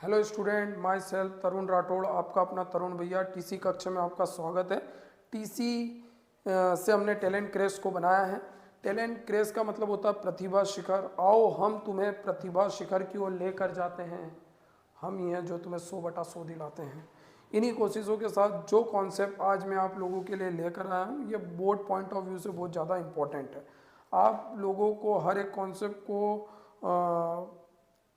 Hello student, my self तरुण राठौड़, आपका अपना तरुण भैया। टीसी कक्षा में आपका स्वागत है। टीसी से हमने टैलेंट क्रेश को बनाया है। टैलेंट क्रेश का मतलब होता है प्रतिभा शिखर। आओ हम तुम्हें प्रतिभा शिखर की ओर लेकर जाते हैं। हम ही हैं जो तुम्हें 100/100 दिलाते हैं। इन्हीं कोशिशों के साथ जो कॉन्सेप्ट आज मैं आप लोगों के लिए लेकर आया हूँ, ये बोर्ड पॉइंट ऑफ व्यू से बहुत ज़्यादा इम्पोर्टेंट है। आप लोगों को हर एक कॉन्सेप्ट को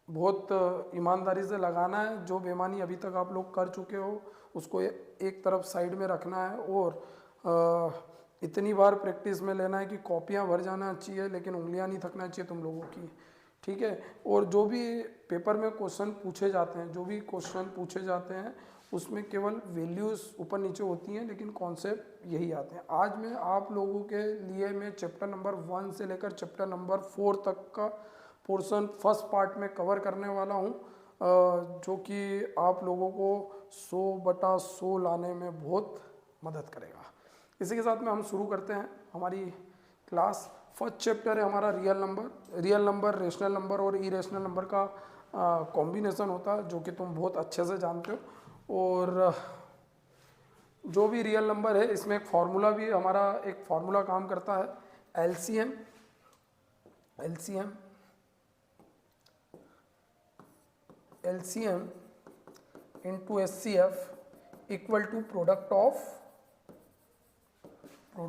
बहुत ईमानदारी से लगाना है। जो बेईमानी अभी तक आप लोग कर चुके हो उसको एक तरफ साइड में रखना है और इतनी बार प्रैक्टिस में लेना है कि कॉपियाँ भर जाना चाहिए, लेकिन उंगलियां नहीं थकना चाहिए तुम लोगों की। ठीक है। और जो भी पेपर में क्वेश्चन पूछे जाते हैं उसमें केवल वैल्यूज़ ऊपर नीचे होती हैं, लेकिन कॉन्सेप्ट यही आते हैं। आज मैं आप लोगों के लिए मैं चैप्टर नंबर 1 से लेकर चैप्टर नंबर 4 तक का पोर्शन फर्स्ट पार्ट में कवर करने वाला हूँ, जो कि आप लोगों को 100/100 लाने में बहुत मदद करेगा। इसी के साथ में हम शुरू करते हैं हमारी क्लास। फर्स्ट चैप्टर है हमारा रियल नंबर, रेशनल नंबर और इरेशनल नंबर का कॉम्बिनेशन होता है, जो कि तुम बहुत अच्छे से जानते हो। और जो भी रियल नंबर है इसमें एक फार्मूला भी, हमारा एक फार्मूला काम करता है, LCM into HCF equal to product of two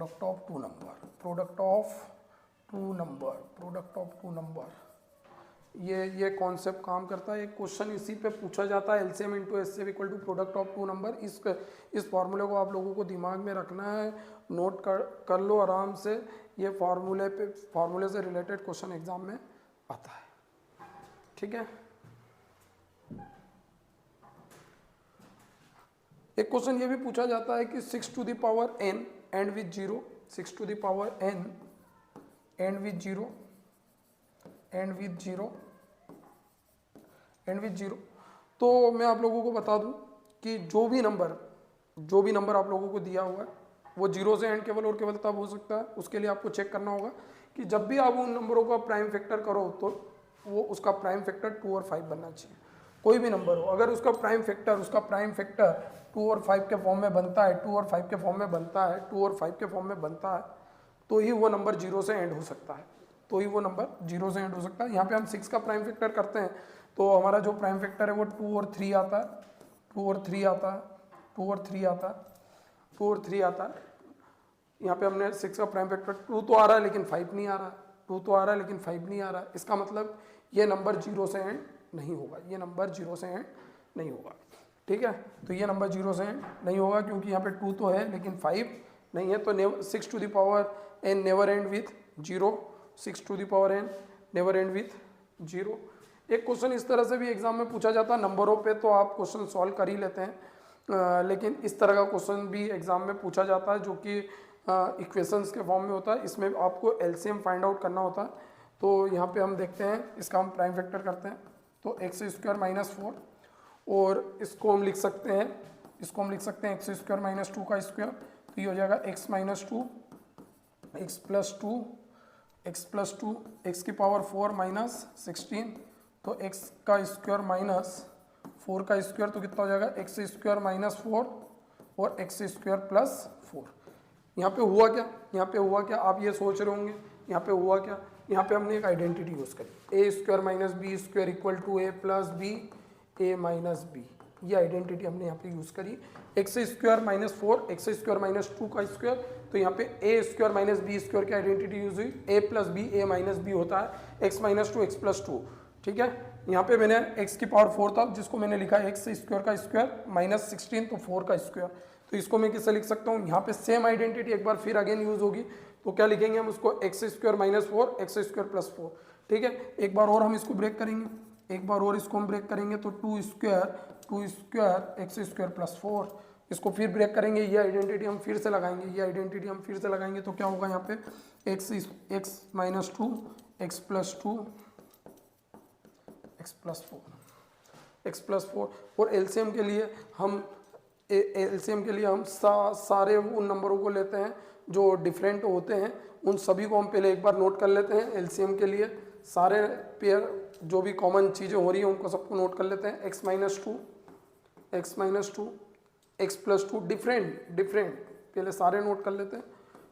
number. ये कॉन्सेप्ट काम करता है। एक क्वेश्चन इसी पे पूछा जाता है, LCM into HCF equal to product of two number. इस फार्मूले को आप लोगों को दिमाग में रखना है, नोट कर लो आराम से। ये फार्मूले से रिलेटेड क्वेश्चन एग्जाम में आता है। ठीक है। एक क्वेश्चन ये भी पूछा जाता है कि 6 to the power n and with 0, 6 to the power n and with 0। तो मैं आप लोगों को बता दूं कि जो भी नंबर आप लोगों को दिया हुआ है वो 0 से एंड केवल और केवल तब हो सकता है। उसके लिए आपको चेक करना होगा कि जब भी आप उन नंबरों का प्राइम फैक्टर करो तो वो उसका प्राइम फैक्टर 2 और 5 बनना चाहिए। कोई भी नंबर हो, अगर उसका प्राइम फैक्टर 2 और 5 के फॉर्म में बनता है, 2 और 5 के फॉर्म में बनता है, तो ही वो नंबर 0 से एंड हो सकता है। यहाँ पे हम 6 का प्राइम फैक्टर करते हैं तो हमारा जो प्राइम फैक्टर है वो 2 और 3 आता है। यहाँ पे हमने 6 का प्राइम फैक्टर 2 तो आ रहा है लेकिन 5 नहीं आ रहा है। इसका मतलब ये नंबर 0 से एंड नहीं होगा। ठीक है। तो ये नंबर 0 से एंड नहीं होगा क्योंकि यहाँ पे 2 तो है लेकिन 5 नहीं है। तो 6 to the power n never and with 0। 6 to the power n never and with 0। एक क्वेश्चन इस तरह से भी एग्जाम में पूछा जाता है। नंबरों पे तो आप क्वेश्चन सॉल्व कर ही लेते हैं, लेकिन इस तरह का क्वेश्चन भी एग्जाम में पूछा जाता है जो कि इक्वेशंस के फॉर्म में होता है। इसमें आपको एलसीएम फाइंड आउट करना होता है। तो यहाँ पे हम देखते हैं, इसका हम प्राइम फैक्टर करते हैं तो x² - 4, और इसको हम लिख सकते हैं x² - 2 का स्क्वायर। तो ये हो जाएगा x - 2 x की पावर 4 -16। तो x का स्क्वायर माइनस 4 का स्क्वायर तो कितना हो जाएगा, x² - 4 और x² + 4। यहाँ पे हुआ क्या, आप ये सोच रहे होंगे यहाँ पे हुआ क्या। यहाँ पे हमने एक आइडेंटिटी यूज करी, a² - b² equal to a + b a - b। ये आइडेंटिटी हमने यहाँ पे यूज करी। x² - 4 x² - 2 का स्क्वायर, तो यहाँ पे a² - b² की आइडेंटिटी यूज हुई। a + b a - b होता है x - 2 x + 2। ठीक है। यहाँ पे मैंने x की पावर 4 था जिसको मैंने लिखा x² का स्क्वायर -16 तो 4 का स्क्वायर। तो इसको मैं किससे लिख सकता हूँ, यहाँ पे सेम आइडेंटिटी एक बार फिर अगेन यूज होगी। तो क्या लिखेंगे हम उसको, x² - 4 x² + 4। ठीक है। एक बार और हम इसको ब्रेक करेंगे, तो 2² x² + 4। इसको फिर ब्रेक करेंगे, ये आइडेंटिटी हम फिर से लगाएंगे। तो क्या होगा यहाँ पे x - 2 x + 2 x + 4। और एलसीएम के लिए हम सारे उन नंबरों को लेते हैं जो डिफरेंट होते हैं। उन सभी को हम पहले एक बार नोट कर लेते हैं एलसीएम के लिए। सारे पेयर जो भी कॉमन चीज़ें हो रही हैं उनको सबको नोट कर लेते हैं। x minus two, x minus two, x plus two, different different, पहले सारे नोट कर लेते हैं,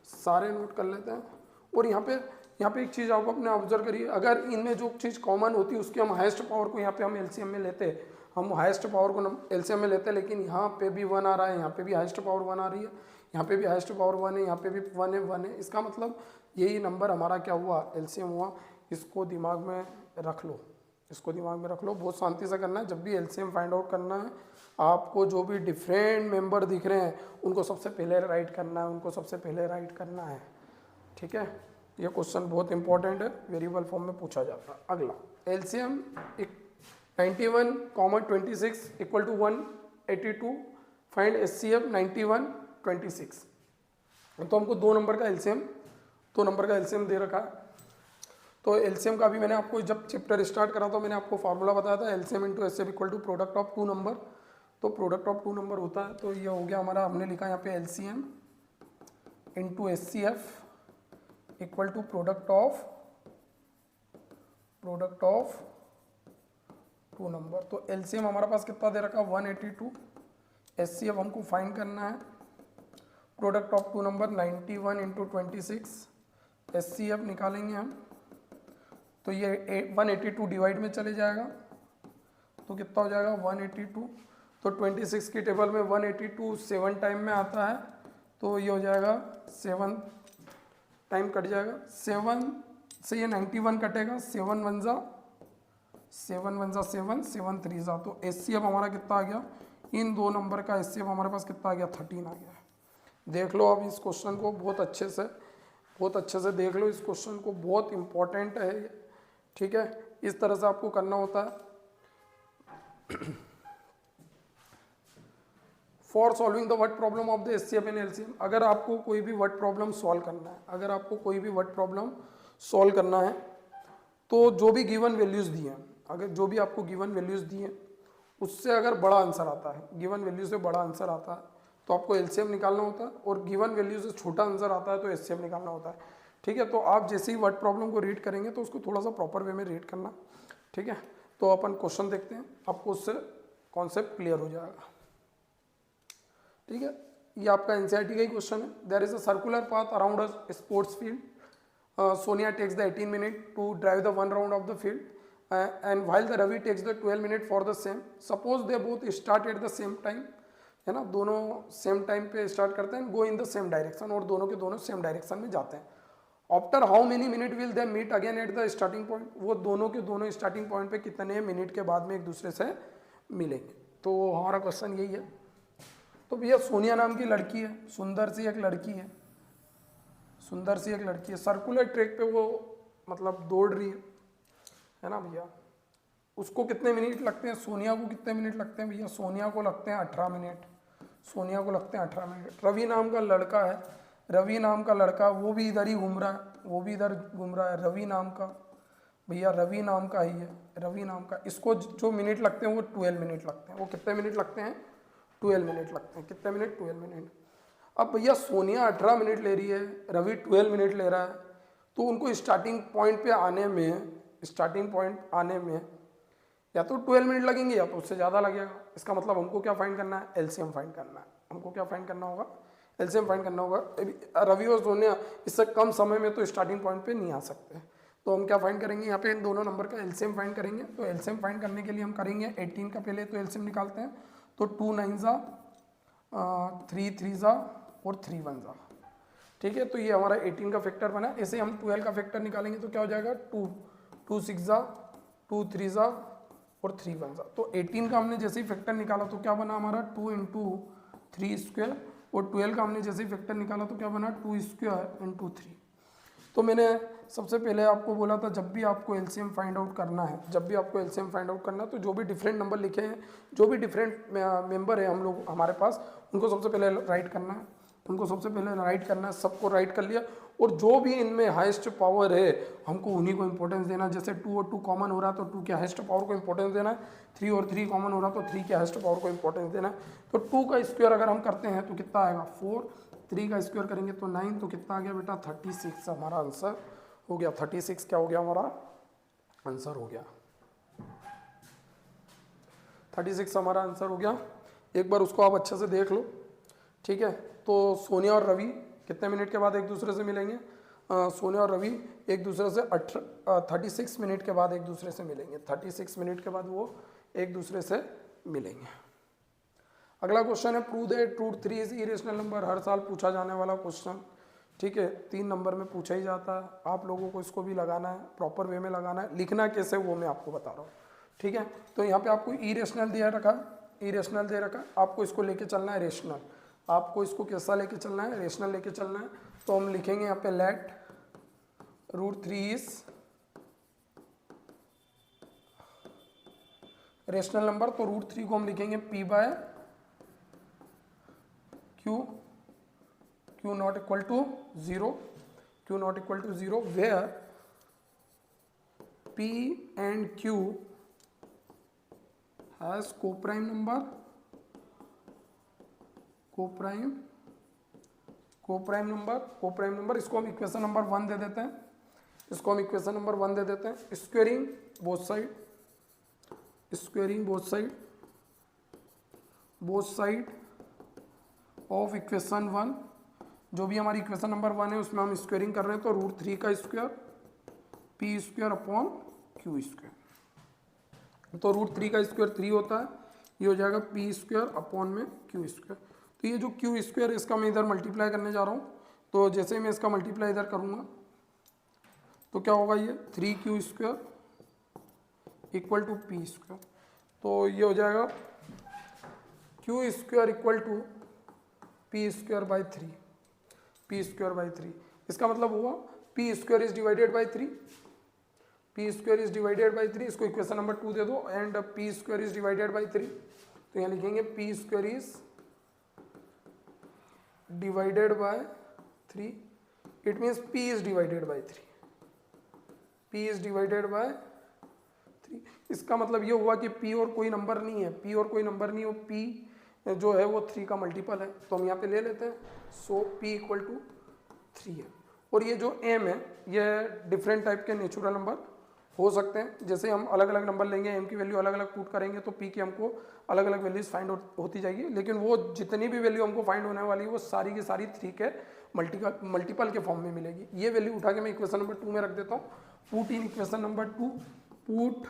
सारे नोट कर लेते हैं। और यहाँ पे एक चीज़ आप अपने ऑब्जर्व करिए, अगर इनमें जो चीज़ कॉमन होती है उसकी हम हाईएस्ट पावर को यहाँ पे हम एलसीएम में लेते हैं, हम हाईएस्ट पावर को एलसीएम में लेते हैं, लेकिन यहाँ पे भी 1 आ रहा है, यहाँ पे भी हाईएस्ट पावर 1 आ रही है, यहाँ पे भी हाईएस्ट पावर 1 है, यहाँ पे भी 1 है। इसका मतलब यही नंबर हमारा क्या हुआ, एलसीएम हुआ। इसको दिमाग में रख लो, इसको दिमाग में रख लो, बहुत शांति से करना है। जब भी एलसीएम फाइंड आउट करना है, आपको जो भी डिफरेंट मेंबर दिख रहे हैं उनको सबसे पहले राइट करना है, उनको सबसे पहले राइट करना है, ठीक है। ये क्वेश्चन बहुत इंपॉर्टेंट है, वेरिएबल फॉर्म में पूछा जाता है। अगला LCM 91, 26 equal to 182, find HCF 91, 26। तो हमको दो नंबर का एलसीएम दे रखा है। तो एलसीएम का भी मैंने आपको जब चैप्टर स्टार्ट करा तो मैंने आपको फार्मूला बताया था, LCM into HCF equal to product of two number. तो प्रोडक्ट ऑफ टू नंबर होता है, तो ये हो गया हमारा, हमने लिखा यहाँ पे LCM into HCF equal to product of two number. तो एलसीएम हमारे पास कितना दे रखा, 182, एचसीएफ हमको फाइंड करना है, product of two number 91 into 26, HCF निकालेंगे हम, तो ये 182 डिवाइड में चले जाएगा, तो कितना हो जाएगा 182। तो 26 की टेबल में 182 7 टाइम में आता है, तो ये हो जाएगा 7 टाइम कट जाएगा, 7 से ये 91 कटेगा, 7 1 जा 7, 7 3 जा। तो एचसीएफ हमारा कितना आ गया, इन दो नंबर का एचसीएफ हमारे पास कितना आ गया, 13 आ गया। देख लो अब इस क्वेश्चन को बहुत अच्छे से देख लो, इस क्वेश्चन को, बहुत इंपॉर्टेंट है, ठीक है। इस तरह से आपको करना होता है। For solving the word problem of the HCF and LCM, अगर आपको कोई भी वर्ड प्रॉब्लम सॉल्व करना है, तो जो भी गिवन वैल्यूज दी हैं, अगर जो भी आपको गिवन वैल्यूज दी हैं उससे अगर बड़ा आंसर आता है, गिवन वैल्यू से बड़ा आंसर आता है तो आपको एलसीएम निकालना होता है, और गिवन वैल्यू से छोटा आंसर आता है तो एचसीएफ निकालना होता है, ठीक है। तो आप जैसे ही वर्ड प्रॉब्लम को रीड करेंगे तो उसको थोड़ा सा प्रॉपर वे में रीड करना, ठीक है। तो अपन क्वेश्चन देखते हैं, आपको उससे कॉन्सेप्ट क्लियर हो जाएगा, ठीक है। ये आपका एनसीईआरटी का ही क्वेश्चन है। There is a circular path around a sports field, Sonia takes the 18 minute to drive the 1 round of the field, and while the Ravi takes the 12 minute for the same. Suppose they both start at the same time, है ना, दोनों same time पे start करते हैं, go in the same direction, और दोनों के दोनों सेम डायरेक्शन में जाते हैं। After how many minute will they meet again at the starting point, वो दोनों के दोनों स्टार्टिंग पॉइंट पे कितने मिनट के बाद में एक दूसरे से मिलेंगे। तो हमारा क्वेश्चन यही है। तो भैया सोनिया नाम की लड़की है, सुंदर सी एक लड़की है, सर्कुलर ट्रैक पे वो मतलब दौड़ रही है ना भैया। उसको कितने मिनट लगते हैं, सोनिया को कितने मिनट लगते हैं भैया, सोनिया को लगते हैं 18 मिनट, रवि नाम का लड़का, वो भी इधर ही घूम रहा है, रवि नाम का ही है, इसको जो मिनट लगते हैं वो 12 मिनट लगते हैं। वो कितने मिनट लगते हैं, 12 मिनट लगते हैं। कितने मिनट, 12 मिनट। अब भैया सोनिया 18 मिनट ले रही है, रवि 12 मिनट ले रहा है, तो उनको स्टार्टिंग पॉइंट आने में या तो 12 मिनट लगेंगे या तो उससे ज़्यादा लगेगा। इसका मतलब हमको क्या फाइंड करना है, एलसीएम फाइंड करना है। हमको क्या फाइंड करना होगा, एलसीएम फाइंड करना होगा। रवि और सोनिया इससे कम समय में तो स्टार्टिंग पॉइंट पे नहीं आ सकते, तो हम क्या फाइंड करेंगे, यहाँ पे इन दोनों नंबर का एलसीएम फाइंड करेंगे। तो एलसीएम फाइंड करने के लिए हम करेंगे 18 का पहले तो एलसीएम निकालते हैं, तो 2 9 जा 3 3 जा और 3 1 जा, ठीक है। तो ये हमारा 18 का फैक्टर बना। ऐसे हम 12 का फैक्टर निकालेंगे तो क्या हो जाएगा, 2 6 जा 2 3 जा और 3 1 जा। तो 18 का हमने जैसे ही फैक्टर निकाला तो क्या बना हमारा 2 × 3 स्क्वायर, और 12 का हमने जैसे ही फैक्टर निकाला तो क्या बना 2 स्क्वायर × 3। तो मैंने सबसे पहले आपको बोला था जब भी आपको एलसीएम फाइंड आउट करना है, तो जो भी डिफरेंट नंबर लिखे हैं, जो भी डिफरेंट मेंबर है हम लोग हमारे पास, उनको सबसे पहले राइट करना है, सबको राइट कर लिया। और जो भी इनमें हाईएस्ट पावर है हमको उन्हीं को इंपॉर्टेंस देना। जैसे 2 और 2 कॉमन हो रहा है तो 2 के हाईएस्ट पावर को इंपॉर्टेंस देना है, 3 और 3 कॉमन हो रहा तो 3 के हाईएस्ट पावर को इंपॉर्टेंस देना है। तो 2 का स्क्वायर अगर हम करते हैं तो कितना आएगा 4, 3 का स्क्वायर करेंगे तो 9, तो कितना आ गया बेटा 36। हमारा आंसर हो गया 36। क्या हो गया हमारा आंसर हो गया। 36 हमारा आंसर हो गया। एक बार उसको आप अच्छे से देख लो, ठीक है। तो सोनिया और रवि कितने मिनट के बाद एक दूसरे से मिलेंगे? सोनिया और रवि एक दूसरे से 36 मिनट के बाद एक दूसरे से मिलेंगे। 36 मिनट के बाद वो एक दूसरे से मिलेंगे। अगला क्वेश्चन है prove that root 3 is irrational number. हर साल पूछा जाने वाला क्वेश्चन, ठीक है, 3 नंबर में पूछा ही जाता है। आप लोगों को इसको भी लगाना है, प्रॉपर वे में लगाना है। लिखना कैसे वो मैं आपको बता रहा हूँ, ठीक है। तो यहाँ पे आपको इरेशनल दिया रखा, इरेशनल दे रखा, आपको इसको लेके चलना है रेशनल। आपको इसको कैसा लेके चलना है? रेशनल लेके चलना है। तो हम लिखेंगे यहाँ पे let root 3 is rational number. तो रूट 3 को हम लिखेंगे p by q not equal to 0, q not equal to 0 where p and q has coprime number, coprime number. इसको हम इक्वेशन नंबर 1 दे देते हैं, इसको हम इक्वेशन नंबर 1 दे देते हैं। Squaring both side, squaring both side of equation 1। जो भी हमारी इक्वेशन नंबर 1 है उसमें हम स्क्वेयरिंग कर रहे हैं। तो रूट 3 का square p square upon q square. तो रूट 3 का स्क्वायर 3 होता है, ये हो जाएगा p स्क्वायर अपॉन में q स्क्वायर। तो ये जो q स्क्वायर इसका मैं इधर मल्टीप्लाई करने जा रहा हूँ। तो जैसे मैं इसका मल्टीप्लाई इधर करूँगा तो क्या होगा? ये 3q square equal to p square. तो ये हो जाएगा q square equal to p square by 3, p square by 3। इसका मतलब हुआ p square is divided by 3, p square is divided by 3। इसको इक्वेशन नंबर 2 दे दो and p square is divided by 3। तो यहाँ लिखेंगे p square is divided by 3। It means p is divided by 3, p is divided by 3। इसका मतलब ये हुआ कि p और कोई नंबर नहीं है, p और कोई नंबर नहीं हो, p जो है वो 3 का मल्टीपल है। तो हम यहाँ पे ले लेते हैं। सो p इक्वल टू 3 है। और ये जो m है ये डिफरेंट टाइप के नेचुरल नंबर हो सकते हैं। जैसे हम अलग अलग नंबर लेंगे, m की वैल्यू अलग अलग पुट करेंगे तो p की हमको अलग अलग वैल्यूज फाइंड होती जाएगी। लेकिन वो जितनी भी वैल्यू हमको फाइंड होने वाली है वो सारी की सारी 3 के मल्टीपल के फॉर्म में मिलेगी। ये वैल्यू उठा के मैं इक्वेशन नंबर 2 में रख देता हूँ। Put in equation number 2, put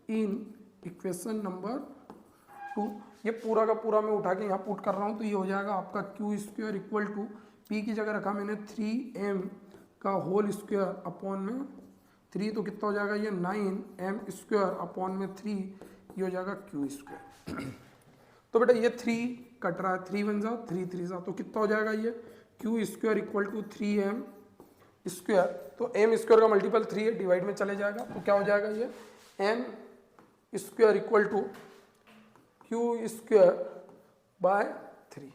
in equation number 2। ये पूरा का पूरा मैं उठा के यहाँ पुट कर रहा हूँ। तो ये हो जाएगा आपका q square equal to p की जगह रखा मैंने 3m का होल स्क्वायर अपॉन में 3। तो कितना हो जाएगा? ये 9m स्क्वायर अपॉन में 3, ये हो जाएगा q स्क्वायर। तो बेटा ये 3 कट रहा है, 3 बन जा 3 3 जा, तो कितना हो जाएगा? ये q square equal to 3m square. तो m स्क्वायर का मल्टीपल 3 है, डिवाइड में चले जाएगा। तो क्या हो जाएगा? ये m square equal to q square by 3,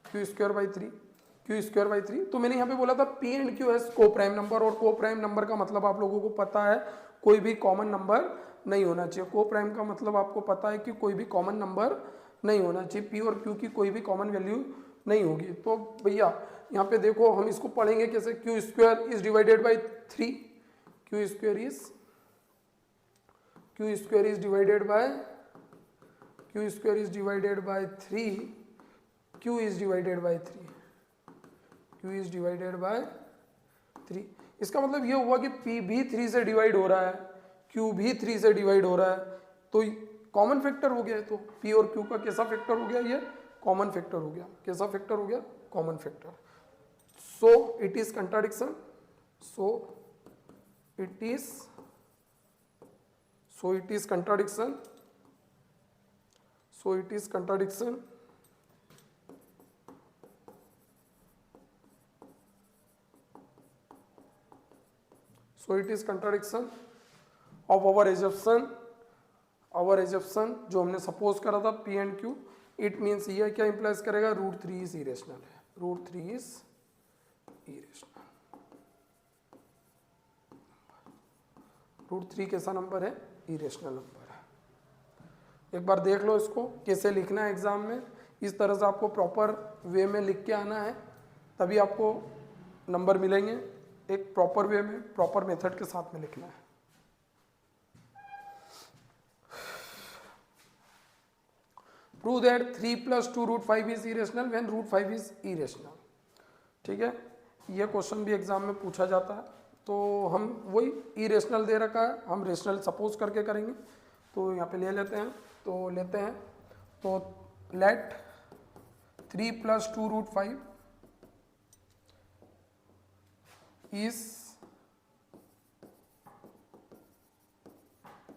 q square by 3, q square by 3। तो मैंने यहाँ पे बोला था p एंड q है को प्राइम नंबर, और को प्राइम नंबर का मतलब आप लोगों को पता है कोई भी कॉमन नंबर नहीं होना चाहिए। को प्राइम का मतलब आपको पता है कि कोई भी कॉमन नंबर नहीं होना चाहिए, p और q की कोई भी कॉमन वैल्यू नहीं होगी। तो भैया यहाँ पे देखो हम इसको पढ़ेंगे कैसे? q square is divided by 3, q square is divided bye q square is divided by 3, q is divided by 3, q is divided by 3। इसका मतलब ये हुआ कि p भी 3 से डिवाइड हो रहा है, q भी 3 से डिवाइड हो रहा है। तो कॉमन फैक्टर हो गया है। तो p और q का कैसा फैक्टर हो गया? ये कॉमन फैक्टर हो गया। कैसा फैक्टर हो गया? Common factor. So it is contradiction, so it is contradiction, so it is contradiction of our assumption जो हमने सपोज करा था p and q। It means ये क्या इंप्लाइज करेगा? रूट 3 इज इरेशनल है, रूट 3 इज इरेशनल। रूट 3 कैसा number है? इरेशनल नंबर है। एक बार देख लो इसको कैसे लिखना है एग्जाम में। इस तरह से आपको प्रॉपर वे में लिख के आना है, तभी आपको नंबर मिलेंगे। एक प्रॉपर वे में, प्रॉपर मेथड के साथ में लिखना है। Prove that 3 + 2 √5 is irrational when √5 is irrational. ठीक है, ये क्वेश्चन भी एग्जाम में पूछा जाता है। तो हम वही इरेशनल दे रखा है, हम रेशनल सपोज करके करेंगे। तो यहाँ पे ले लेते हैं, तो लेते हैं, तो लेट 3 + 2 √5 इज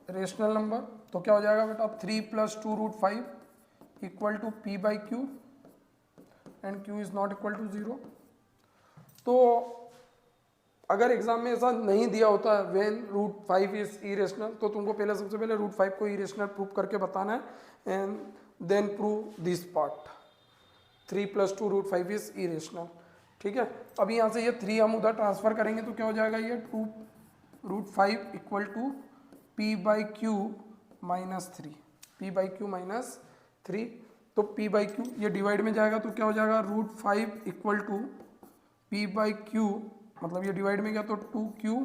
रेशनल नंबर। तो क्या हो जाएगा बेटा, 3 + 2 √5 equal to p/q and q is not equal to 0। तो अगर एग्जाम में ऐसा नहीं दिया होता है व्हेन √5 इज इरेशनल, तो तुमको पहले सबसे पहले √5 को इरेशनल प्रूव करके बताना है and then prove this part 3 + 2 √5 is irrational. ठीक है, अब यहाँ से ये 3 हम उधर ट्रांसफर करेंगे तो क्या हो जाएगा, ये 2 √5 इक्वल टू p/q -3, p/q -3। तो p/q ये डिवाइड में जाएगा तो क्या हो जाएगा, √5 इक्वल टू p/q, मतलब ये डिवाइड में गया तो 2q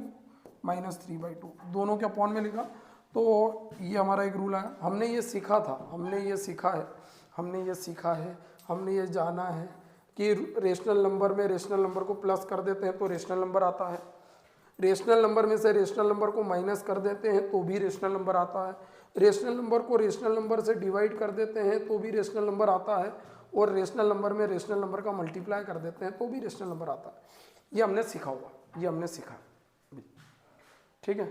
-3/2, दोनों के अपॉन में लिखा। तो ये हमारा एक रूल है, हमने ये सीखा था, हमने ये सीखा है, हमने ये जाना है कि रेशनल नंबर में रेशनल नंबर को प्लस कर देते हैं तो रेशनल नंबर आता है, रेशनल नंबर में से रेशनल नंबर को माइनस कर देते हैं तो भी रेशनल नंबर आता है, रेशनल नंबर को रेशनल नंबर से डिवाइड कर देते हैं तो भी रेशनल नंबर आता है, और रेशनल नंबर में रेशनल नंबर का मल्टीप्लाई कर देते हैं तो भी रेशनल नंबर आता है। ये हमने सीखा हुआ, ये हमने सीखा। ठीक है,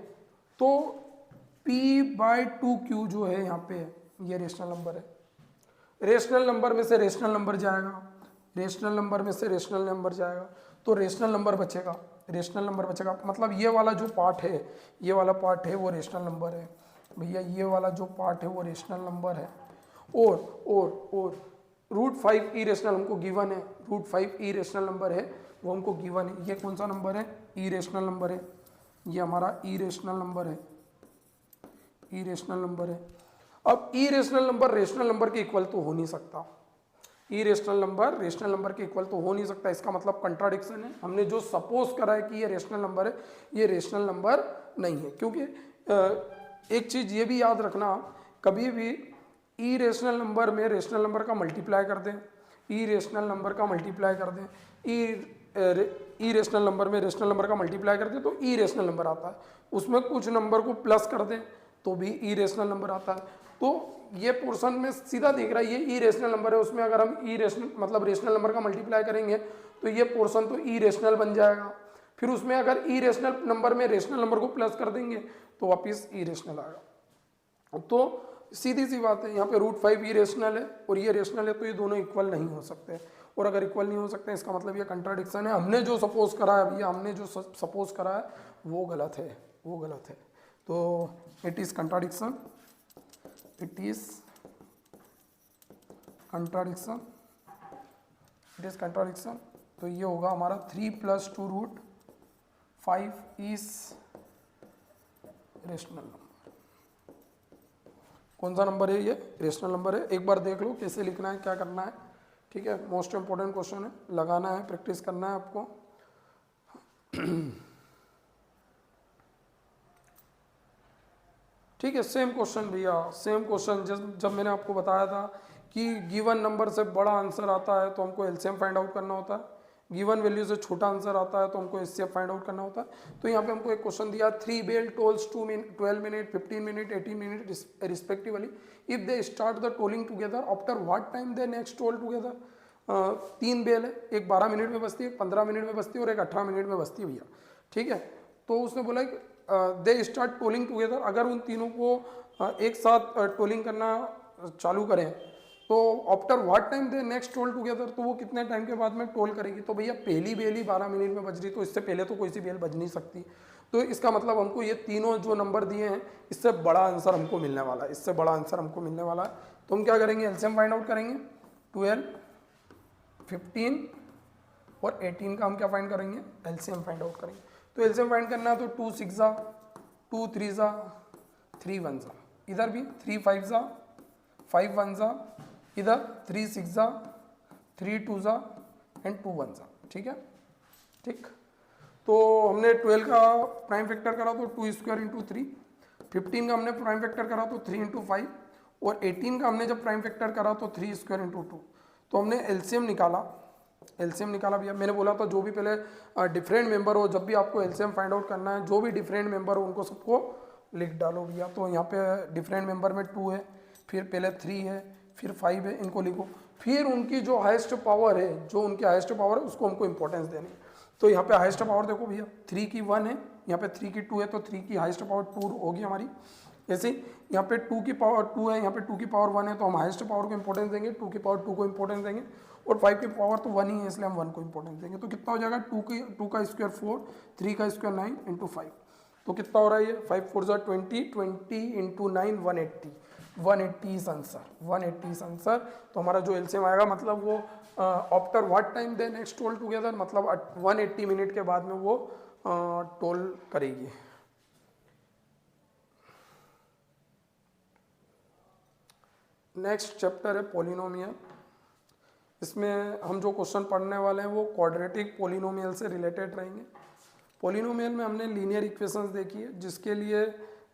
तो p/2q जो है यहाँ पे ये रेशनल नंबर है, रेशनल नंबर में से रेशनल नंबर जाएगा, रेशनल नंबर में से रेशनल नंबर जाएगा, तो रेशनल नंबर बचेगा, रेशनल नंबर बचेगा। मतलब ये वाला जो पार्ट है, ये वाला पार्ट है वो रेशनल नंबर है भैया, ये वाला जो पार्ट है वो रेशनल नंबर है। और √5 इरेशनल हमको गिवन है, √5 इरेशनल नंबर है वो हमको गिवन है। ये कौन सा नंबर है, इरेशनल नंबर है, ये हमारा इरेशनल नंबर है, इरेशनल नंबर है। अब इरेशनल नंबर रेशनल नंबर के इक्वल तो हो नहीं सकता, इरेशनल नंबर रेशनल नंबर के इक्वल तो हो नहीं सकता, इसका मतलब कंट्राडिक्शन है। हमने जो सपोज करा है कि ये रेशनल नंबर है, ये रेशनल नंबर नहीं है। क्योंकि एक चीज ये भी याद रखना, कभी भी इरेशनल नंबर में रेशनल नंबर का मल्टीप्लाई कर दें, इरेशनल नंबर का मल्टीप्लाई कर दें, इरेशनल नंबर में रेशनल नंबर का मल्टीप्लाई कर दें तो इरेशनल नंबर आता है, उसमें कुछ नंबर को प्लस कर दें तो भी इरेशनल नंबर आता है। तो ये पोर्शन में सीधा दिख रहा है, ये इरेशनल नंबर है, उसमें अगर हम इरेशनल मतलब रेशनल नंबर का मल्टीप्लाई करेंगे तो ये पोर्शन तो इरेशनल बन जाएगा। फिर उसमें अगर इरेशनल नंबर में रेशनल नंबर को प्लस कर देंगे तो वापिस इरेशनल आएगा। तो सीधी सी बात है, यहाँ पे √5 इरेशनल है और ये रेशनल है, तो ये दोनों इक्वल नहीं हो सकते, और अगर इक्वल नहीं हो सकते इसका मतलब ये कंट्राडिक्शन है। हमने जो सपोज करा है भैया, हमने जो सपोज करा है वो गलत है, वो गलत है। तो it is contradiction, it is contradiction, it is contradiction. तो ये होगा हमारा 3 + 2 √5 इज रेशनल नंबर। कौन सा नंबर है ये, रेशनल नंबर है। एक बार देख लो कैसे लिखना है, क्या करना है। ठीक है, मोस्ट इंपॉर्टेंट क्वेश्चन है, लगाना है, प्रैक्टिस करना है आपको। ठीक है, सेम क्वेश्चन भैया, सेम क्वेश्चन जब मैंने आपको बताया था कि गिवन नंबर से बड़ा आंसर आता है तो हमको एलसीएम फाइंड आउट करना होता है, गिवन वैल्यू से छोटा आंसर आता है तो हमको एचसीएफ फाइंड आउट करना होता है। तो यहाँ पे हमको एक क्वेश्चन दिया, 3 bell tolls 12 minute 15 minute 18 minute respectively, if they start the tolling together after what time they next toll together. 3 bell है, एक 12 मिनट में बजती है, एक 15 मिनट में बजती है और एक 18 मिनट में बजती है भैया। ठीक है, तो उसने बोला दे स्टार्ट टोलिंग टुगेदर, अगर उन तीनों को एक साथ टोलिंग करना चालू करें तो after what time they next toll together, तो वो कितने टाइम के बाद में टोल करेगी। तो भैया पहली बेल ही 12 मिनट में बज रही, तो इससे पहले तो कोई सी बेल बज नहीं सकती। तो इसका मतलब हमको ये तीनों जो नंबर दिए हैं इससे बड़ा आंसर हमको मिलने वाला है, इससे बड़ा आंसर हमको मिलने वाला है। तो हम क्या करेंगे, एलसीएम फाइंड आउट करेंगे। 12, 15 और 18 का हम क्या फाइंड करेंगे, एलसीएम फाइंड आउट करेंगे। तो एलसीएम फाइंड करना है तो 2 6 जा, 2 3 जा, 3 1 जा, इधर भी 3 5 जा, 5 1 जा, इधर 3 6 जा, 3 2 जा एंड 2 1 जा। ठीक है, ठीक। तो हमने 12 का प्राइम फैक्टर करा तो 2² × 3, 15 का हमने प्राइम फैक्टर करा तो 3 × 5 और 18 का हमने जब प्राइम फैक्टर करा तो 3 स्क्वायर इंटू 2, तो हमने एलसीएम निकाला। एलसीएम निकाला भैया, मैंने बोला था जो भी पहले डिफरेंट मेंबर हो, जब भी आपको एलसीएम फाइंड आउट करना है, जो भी डिफरेंट मेंबर हो उनको सबको लिख डालो भैया। तो यहाँ पे डिफरेंट मेंबर में 2 है, फिर पहले 3 है, फिर 5 है, इनको लिखो। फिर उनकी जो हाईएस्ट पावर है, जो उनकी हाईएस्ट पावर है उसको हमको इंपॉर्टेंस देनी है। तो यहाँ पे हाईएस्ट पावर देखो भैया, 3 की 1 है, यहाँ पे 3 की 2 है, तो 3 की हाईएस्ट पावर 2 होगी हमारी। जैसे यहाँ पे 2 की पावर 2 है, यहाँ पे 2 की पावर 1 है, तो हम हाईएस्ट पावर को इंपॉर्टेंस देंगे, 2 की पावर 2 को इंपॉर्टेंस देंगे, और 5 की पावर तो 1 ही है इसलिए हम 1 को इंपॉर्टेंस देंगे। तो कितना हो जाएगा, 2 का स्क्वायर 4, 3 का स्क्वायर 9 इंटू 5। तो कितना हो रहा है ये, 5 4 20, 20 into 9 180, 180 is answer, 180 is answer. तो हमारा जो एलसीएम आएगा, मतलब वो after what time they next toll together, मतलब 180 मिनट के बाद में वो टोल करेगी। नेक्स्ट चैप्टर है पॉलिनोमियल। इसमें हम जो क्वेश्चन पढ़ने वाले हैं वो क्वाड्रेटिक पॉलिनोमियल से रिलेटेड रहेंगे। पॉलिनोमियल में हमने लीनियर इक्वेशंस देखी है, जिसके लिए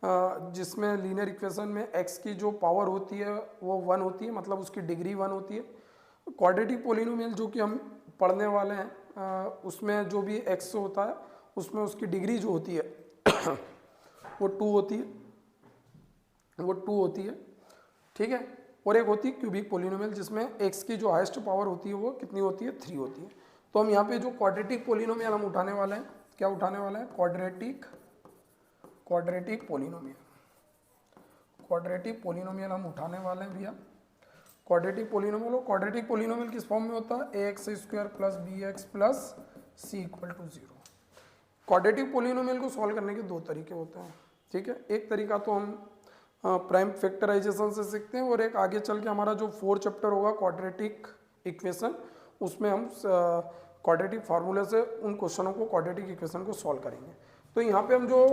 जिसमें लीनियर इक्वेशन में x की जो पावर होती है वो 1 होती है, मतलब उसकी डिग्री 1 होती है। क्वाड्रेटिक पॉलिनोमियल जो कि हम पढ़ने वाले हैं, उसमें जो भी x होता है उसमें उसकी डिग्री जो होती है वो 2 होती है, वो 2 होती है, ठीक है। और एक होती है क्यूबिक पॉलिनोमियल, जिसमें x की जो हाईएस्ट पावर होती है वो कितनी होती है, 3 होती है। तो हम यहाँ पे जो क्वाड्रेटिक पॉलिनोमियल हम उठाने वाले हैं, क्या उठाने वाले हैं, क्वाड्रेटिक पॉलिनोमियल, क्वाड्रेटिक पॉलिनोमियल हम उठाने वाले हैं भैया। क्वाड्रेटिक पॉलिनोमियल, और क्वाड्रेटिक पॉलिनोमियल किस फॉर्म में होता है, ax square plus b x plus c equal to 0। Quadratic polynomial को सॉल्व करने के 2 तरीके होते हैं, ठीक है। एक तरीका तो हम प्राइम फैक्टराइजेशन से सीखते हैं, और एक आगे चल के हमारा जो 4 चैप्टर होगा क्वाड्रेटिक इक्वेशन, उसमें हम क्वाड्रेटिक फार्मूले से उन क्वेश्चनों को, क्वाड्रेटिक इक्वेशन को सॉल्व करेंगे। तो यहाँ पे हम जो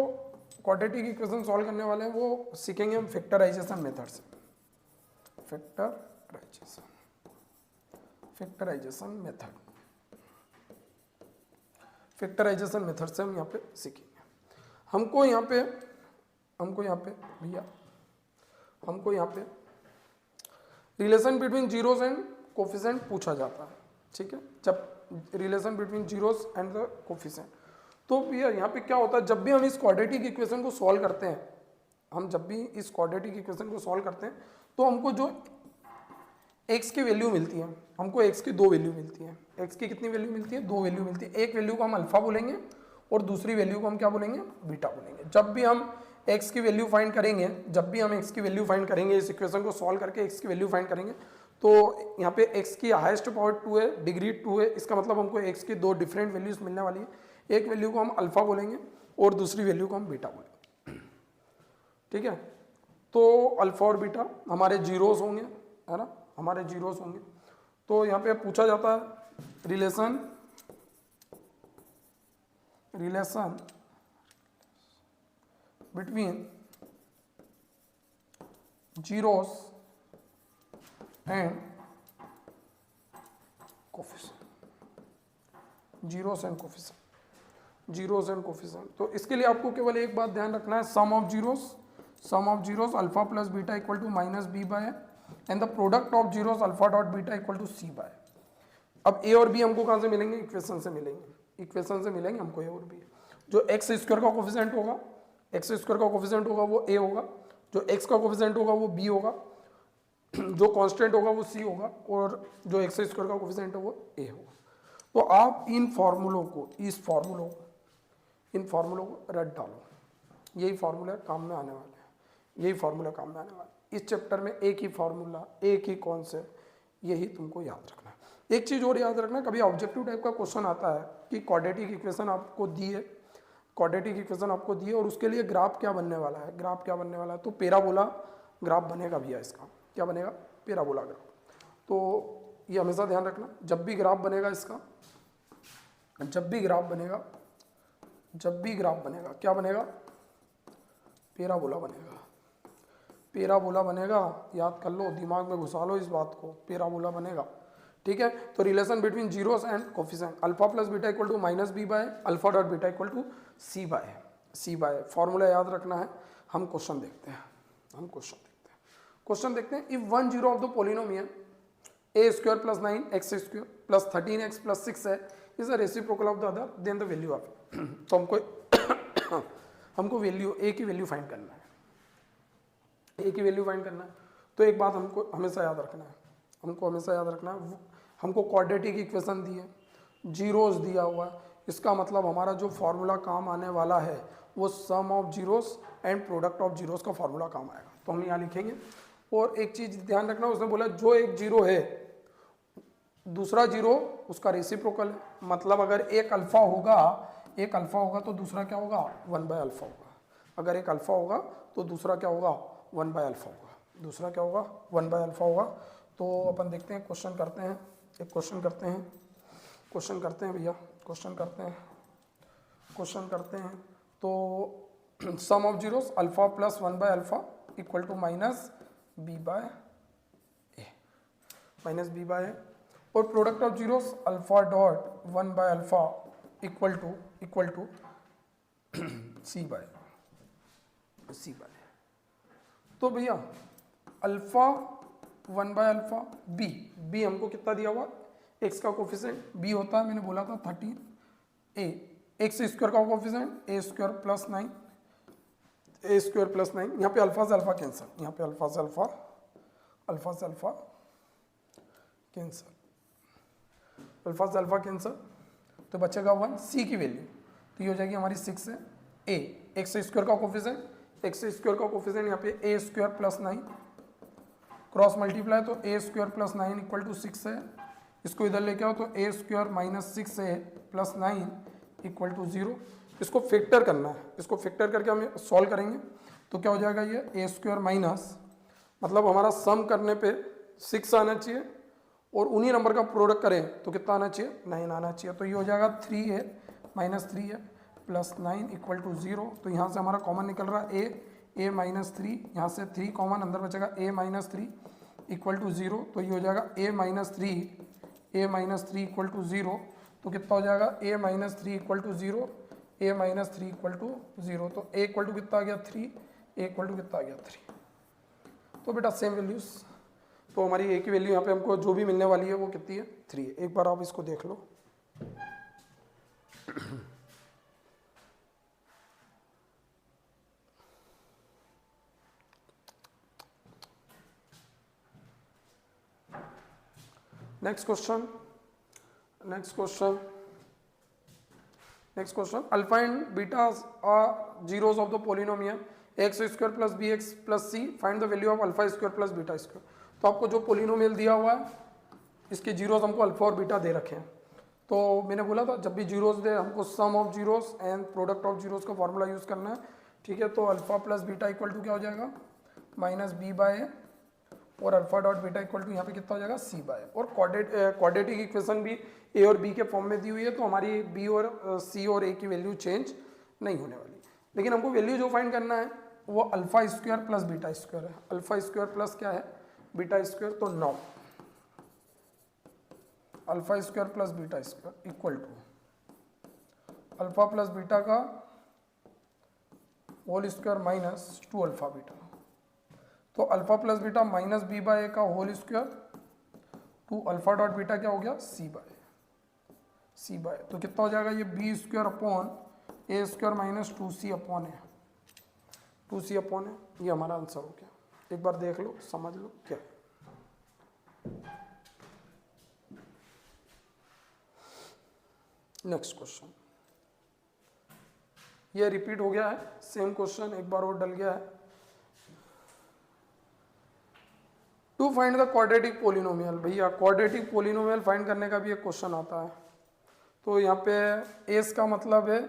क्वाड्रेटिक इक्वेशन सॉल्व करने वाले हैं वो सीखेंगे हम फैक्टराइजेशन मेथड से, फैक्टराइजेशन मेथड से हम यहाँ पे सीखेंगे। हमको यहाँ पे भैया, हमको यहाँ पे relation between zeros and coefficient पूछा जाता है, ठीक है। जब relation between zeros and the coefficient, तो भैया यहाँ पे क्या होता है, जब भी हम इस क्वाड्रेटिक इक्वेशन को सॉल्व करते हैं, तो हमको जो x की वैल्यू मिलती है, हमको x की 2 वैल्यू मिलती है। x की कितनी वैल्यू मिलती है, 2 वैल्यू मिलती है। एक वैल्यू को हम अल्फा बोलेंगे और दूसरी वैल्यू को हम क्या बोलेंगे, बीटा बोलेंगे। जब भी हम x की वैल्यू फाइंड करेंगे, इस इक्वेशन को सॉल्व करके x की वैल्यू फाइंड करेंगे, तो यहाँ पे x की हाईएस्ट पावर 2 है, डिग्री 2 है, इसका मतलब हमको x की 2 डिफरेंट वैल्यूज मिलने वाली है। एक वैल्यू को हम अल्फा बोलेंगे और दूसरी वैल्यू को हम बीटा बोलेंगे, ठीक है। तो अल्फा और बीटा हमारे जीरोस होंगे, है ना, हमारे जीरोस होंगे। तो यहाँ पे पूछा जाता है relation between zeros and coefficient, तो इसके लिए आपको केवल एक बात ध्यान रखना है, sum of zeros alpha plus beta equal to minus B by and the product of zeros alpha dot beta equal to C by. अब ए और बी हमको कहाँ से मिलेंगे, इक्वेशन से मिलेंगे हमको ए और बी। जो एक्स स्क्वायर का कोफिशिएंट होगा वो ए होगा, जो एक्स का कोफिशिएंट होगा वो बी होगा, जो कांस्टेंट होगा वो सी होगा, और जो एक्स स्क्वायर का कोफिशिएंट है वो ए होगा। तो आप इन फार्मूलों को रट डालो, यही फार्मूला काम में आने वाले हैं। इस चैप्टर में एक ही फार्मूला, एक ही कॉन्सेप्ट, यही तुमको याद रखना है। एक चीज़ और याद रखना, कभी ऑब्जेक्टिव टाइप का क्वेश्चन आता है कि क्वाड्रेटिक इक्वेशन आपको दी है, और उसके लिए ग्राफ क्या बनने वाला है, तो पैराबोला ग्राफ बनेगा भैया। इसका क्या बनेगा, पैराबोला ग्राफ। तो ये हमेशा ध्यान रखना, जब भी ग्राफ बनेगा क्या बनेगा, पैराबोला बनेगा। याद कर लो, दिमाग में घुसा लो इस बात को, पैराबोला बनेगा, ठीक है। तो relation between zeros and coefficient, alpha plus beta equal to minus B by alpha dot beta equal to C by. Formula याद रखना है। हम क्वेश्चन देखते हैं। क्वेश्चन देखते हैं, if 1 zero of the polynomial a square plus 9x square plus 13x plus 6 है is a reciprocal of the other, then the value of तो हमको वैल्यू a की वैल्यू फाइंड करना है, a की वैल्यू फाइंड करना है। तो एक बात हमको हमेशा याद रखना है, हमको क्वाड्रेटिक इक्वेशन दी है, जीरोस दिया हुआ है, इसका मतलब हमारा जो फॉर्मूला काम आने वाला है वो sum of zeros and product of zeros का फॉर्मूला काम आएगा। तो हम यहाँ लिखेंगे। और एक चीज ध्यान रखना, उसने बोला जो एक जीरो है दूसरा जीरो उसका रेसिप्रोकल है, मतलब अगर एक अल्फा होगा तो दूसरा क्या होगा 1 बाय अल्फा होगा, अगर एक अल्फा होगा तो दूसरा क्या होगा 1 बाय अल्फा होगा, दूसरा क्या होगा 1 बाय अल्फा होगा। तो अपन देखते हैं, क्वेश्चन करते हैं, एक क्वेश्चन करते हैं भैया, क्वेश्चन करते हैं। तो sum of zeros alpha plus 1 by alpha equal to minus B by ए, और product of zeros alpha dot 1 by alpha equal to C by. तो भैया अल्फा 1 बाय अल्फा बी हमको कितना दिया हुआ, एक्स का कोफिशिएंट बी होता है, मैंने बोला था 13, ए एक्स स्क्वायर का कोफिशिएंट ए स्क्वायर प्लस 9, यहाँ पे अल्फा से अल्फा कैंसिल, कैंसिल, तो बचेगा 1, सी की वैल्यू तो ये हो जाएगी हमारी 6 है, ए एक्स स्क्वायर का कोफिशिएंट यहाँ पे ए स्क्वायर प्लस 9, क्रॉस मल्टीप्लाई तो ए स्क्वायर प्लस 9 इक्वल टू 6 है, इसको इधर लेके आओ तो ए स्क्वायर माइनस 6 है प्लस 9 इक्वल टू 0। इसको फैक्टर करना है, इसको फैक्टर करके हम सॉल्व करेंगे तो क्या हो जाएगा, ये ए स्क्वायर माइनस, मतलब हमारा सम करने पे 6 आना चाहिए और उन्हीं नंबर का प्रोडक्ट करें तो कितना आना चाहिए 9 आना चाहिए। तो ये हो जाएगा 3 है माइनस 3 है प्लस 9 इक्वल टू 0। तो यहाँ से हमारा कॉमन निकल रहा है ए माइनस 3, यहाँ से 3 कॉमन अंदर बचेगा ए माइनस 3 इक्वल टू 0। तो ये हो जाएगा ए माइनस 3 इक्वल टू 0। तो कितना हो जाएगा a minus 3 equal to 0, a minus 3 equal to 0। तो ए इक्वल टू कितना आ गया 3, ए इक्वल टू कितना आ गया 3। तो बेटा सेम वैल्यूज, तो हमारी ए की वैल्यू यहाँ पे हमको जो भी मिलने वाली है वो कितनी है 3 है। एक बार आप इसको देख लो। Next question alpha and beta are zeros of the polynomial x square plus b x plus c, find the value of alpha square plus beta square. तो आपको जो पोलिनोमियल दिया हुआ है इसके जीरोस हमको अल्फा और बीटा दे रखे हैं। तो मैंने बोला था जब भी जीरोस दे हमको sum of zeros and product of zeros का फॉर्मूला यूज करना है, ठीक है। तो alpha plus beta equal to क्या हो जाएगा माइनस बी बाय ए, और alpha dot beta equal to यहाँ पे कितना हो जाएगा सी बाय। और क्वाड्रेटिक इक्वेशन भी ए और बी के फॉर्म में दी हुई है, तो हमारी बी और सी और ए की वैल्यू चेंज नहीं होने वाली। लेकिन हमको वैल्यू जो फाइंड करना है वो alpha square plus beta square है। अल्फा स्क्वायर प्लस क्या है बीटा स्क्वायर, तो 9 alpha square plus beta square equal to alpha plus beta का whole square minus 2 alpha beta. तो alpha plus beta minus B by a का whole square 2 alpha dot beta क्या हो गया सी by. तो कितना हो जाएगा ये बी स्क्वायर अपॉन ए स्क्वायर माइनस 2c अपॉन ए, 2c अपॉन ए, ये हमारा आंसर हो गया। एक बार देख लो समझ लो क्या। नेक्स्ट क्वेश्चन, ये रिपीट हो गया है, सेम क्वेश्चन एक बार और डल गया है। To find the quadratic polynomial, भैया क्वाड्रेटिक पोलिनोमियल फाइंड करने का भी एक क्वेश्चन आता है। तो यहाँ पे एस का मतलब है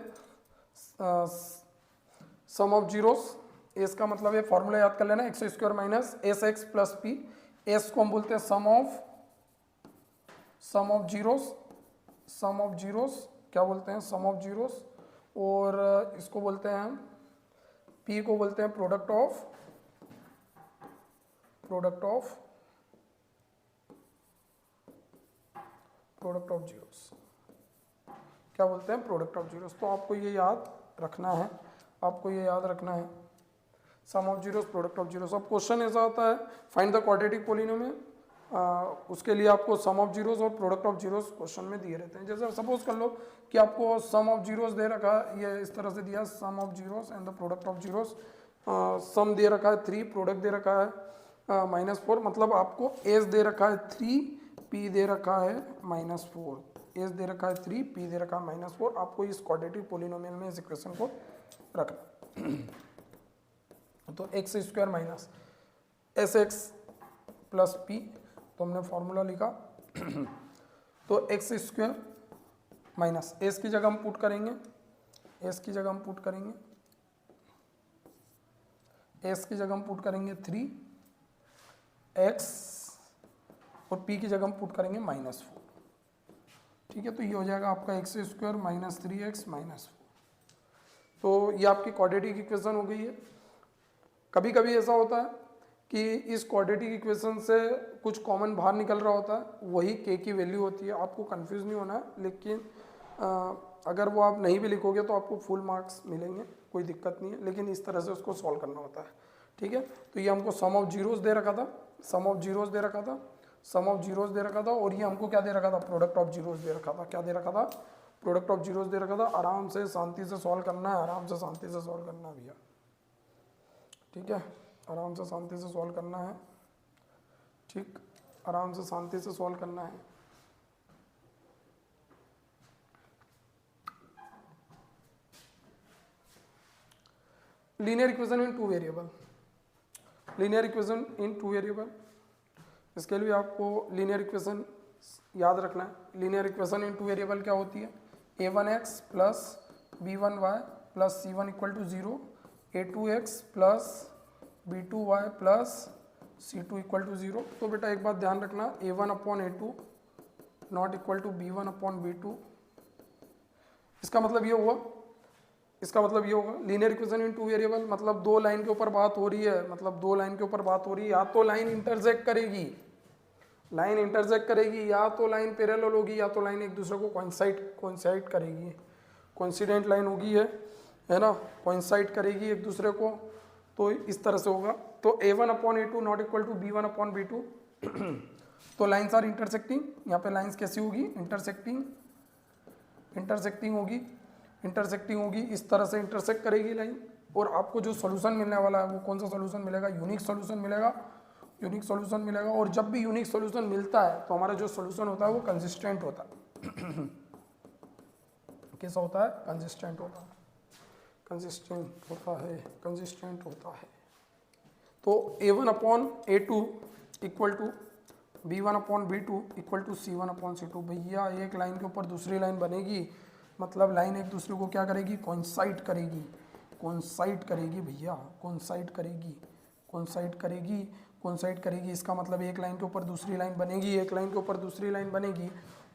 सम ऑफ जीरोस, एस का मतलब है फॉर्मूला याद कर लेना x square minus S x plus P. S को हम बोलते हैं सम ऑफ जीरोस, क्या बोलते हैं सम ऑफ जीरोस, और इसको बोलते हैं हम पी को बोलते हैं प्रोडक्ट ऑफ जीरोस, क्या बोलते हैं प्रोडक्ट ऑफ जीरोस। तो आपको ये याद रखना है, sum of zeros product of zeros. अब क्वेश्चन ऐसा होता है फाइंड द क्वाड्रेटिक पोलिनोमियल, उसके लिए आपको सम ऑफ जीरोस और प्रोडक्ट ऑफ जीरोस क्वेश्चन में दिए रहते हैं। जैसे सपोज कर लो कि आपको सम ऑफ जीरोस दे रखा है, ये इस तरह से दिया sum of zeros and the product of zeros. Sum दे रखा है 3, प्रोडक्ट दे रखा है -4, मतलब आपको एस दे रखा है 3, पी दे रखा है -4। एस दे रखा है 3, पी दे रखा है -4। आपको इस क्वाड्रेटिक पोलिनोमियल में इस इक्वेशन को रखना। तो x square minus S x plus P, तो हमने फॉर्मूला लिखा। तो एक्स स्क्वायर माइनस एस की जगह हम पुट करेंगे, एस की जगह हम पुट करेंगे, एस की जगह हम पुट करेंगे 3 एक्स और पी की जगह हम पुट करेंगे -4। ठीक है, तो ये हो जाएगा आपका एक्स स्क्वायर माइनस 3x -4। तो ये आपकी क्वाड्रेटिक इक्वेशन हो गई है। कभी कभी ऐसा होता है कि इस क्वाड्रेटिक इक्वेशन से कुछ कॉमन बाहर निकल रहा होता है, वही k की वैल्यू होती है। आपको कंफ्यूज नहीं होना है, लेकिन अगर वो आप नहीं भी लिखोगे तो आपको फुल मार्क्स मिलेंगे, कोई दिक्कत नहीं है, लेकिन इस तरह से उसको सॉल्व करना होता है। ठीक है, तो ये हमको सम ऑफ जीरोस दे रखा था, सम ऑफ जीरोस दे रखा था, सम ऑफ जीरोस दे रखा था, और ये हमको क्या दे रखा था, प्रोडक्ट ऑफ जीरोस दे रखा था। क्या दे रखा था, प्रोडक्ट ऑफ जीरोस दे रखा था। आराम से शांति से सॉल्व करना है, आराम से शांति से सॉल्व करना है भैया। ठीक है, आराम से शांति से सॉल्व करना है। ठीक, आराम से शांति से सॉल्व करना है। Linear equation in 2 variable, linear equation in 2 variable, इसके लिए आपको लीनियर इक्वेशन याद रखना है। लीनियर इक्वेशन इन 2 वेरिएबल क्या होती है, a1x plus b1y plus c1 equal to 0, a2x plus b2y plus c2 equal to 0। तो बेटा एक बात ध्यान रखना, a1 upon a2 not equal to b1 upon b2। इसका मतलब ये हुआ, इसका मतलब ये होगा लीनियर इक्वेशन इन 2 वेरिएबल, मतलब 2 लाइन के ऊपर बात हो रही है, मतलब 2 लाइन के ऊपर बात हो रही है। या तो लाइन इंटरसेक्ट करेगी, लाइन इंटरसेक्ट करेगी, या तो लाइन पैरेलल होगी, या तो लाइन एक दूसरे को कोइंसाइड करेगी। कोइंसिडेंट लाइन होगी है ना, कोइंसाइड करेगी एक दूसरे को, तो इस तरह से होगा। तो a1 upon a2 not equal to b1 upon b2। तो लाइन्स आर इंटरसेक्टिंग, यहाँ पे लाइन्स कैसी होगी, इंटरसेक्टिंग, इंटरसेक्टिंग होगी, इंटरसेक्टिंग होगी, इस तरह से इंटरसेक्ट करेगी लाइन। और आपको जो सोल्यूशन मिलने वाला है वो कौन सा सोल्यूशन मिलेगा, यूनिक सोल्यूशन मिलेगा, यूनिक सोल्यूशन मिलेगा। और जब भी यूनिक सोल्यूशन मिलता है तो हमारा जो सोल्यूशन होता है वो कंसिस्टेंट होता है। कैसा होता है, कंसिस्टेंट होता है, कंसिस्टेंट होता है, कंसिस्टेंट होता है। तो a1 upon a2 equal to b1 upon b2 equal to c1 upon c2। भैया एक लाइन के ऊपर दूसरी लाइन बनेगी, मतलब लाइन एक दूसरे को क्या करेगी, कोइंसाइड करेगी, कोइंसाइड करेगी भैया, कोइंसाइड करेगी, कोइंसाइड करेगी, कोइंसाइड करेगी। इसका मतलब एक लाइन के ऊपर दूसरी लाइन बनेगी, एक लाइन के ऊपर दूसरी लाइन बनेगी,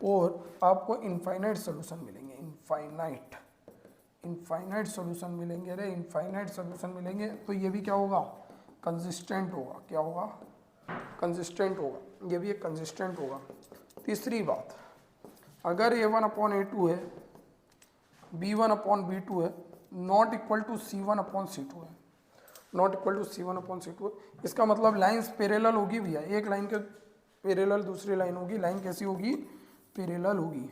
और आपको इनफाइनाइट सोल्यूशन मिलेंगे, इनफाइनाइट, इनफाइनाइट सोल्यूशन मिलेंगे रे, इनफाइनाइट सोल्यूशन मिलेंगे। तो ये भी क्या होगा, कंसिस्टेंट होगा। क्या होगा, कंसिस्टेंट होगा, ये भी एक कंसिस्टेंट होगा। तीसरी बात, अगर a1 अपॉन a2 है, b1 अपॉन b2 है, not equal to c1 upon c2 है, not equal to c1 upon c2 है, इसका मतलब लाइंस पैरेलल होगी भैया, एक लाइन के पैरेलल दूसरी लाइन होगी। लाइन कैसी होगी, पैरेलल होगी,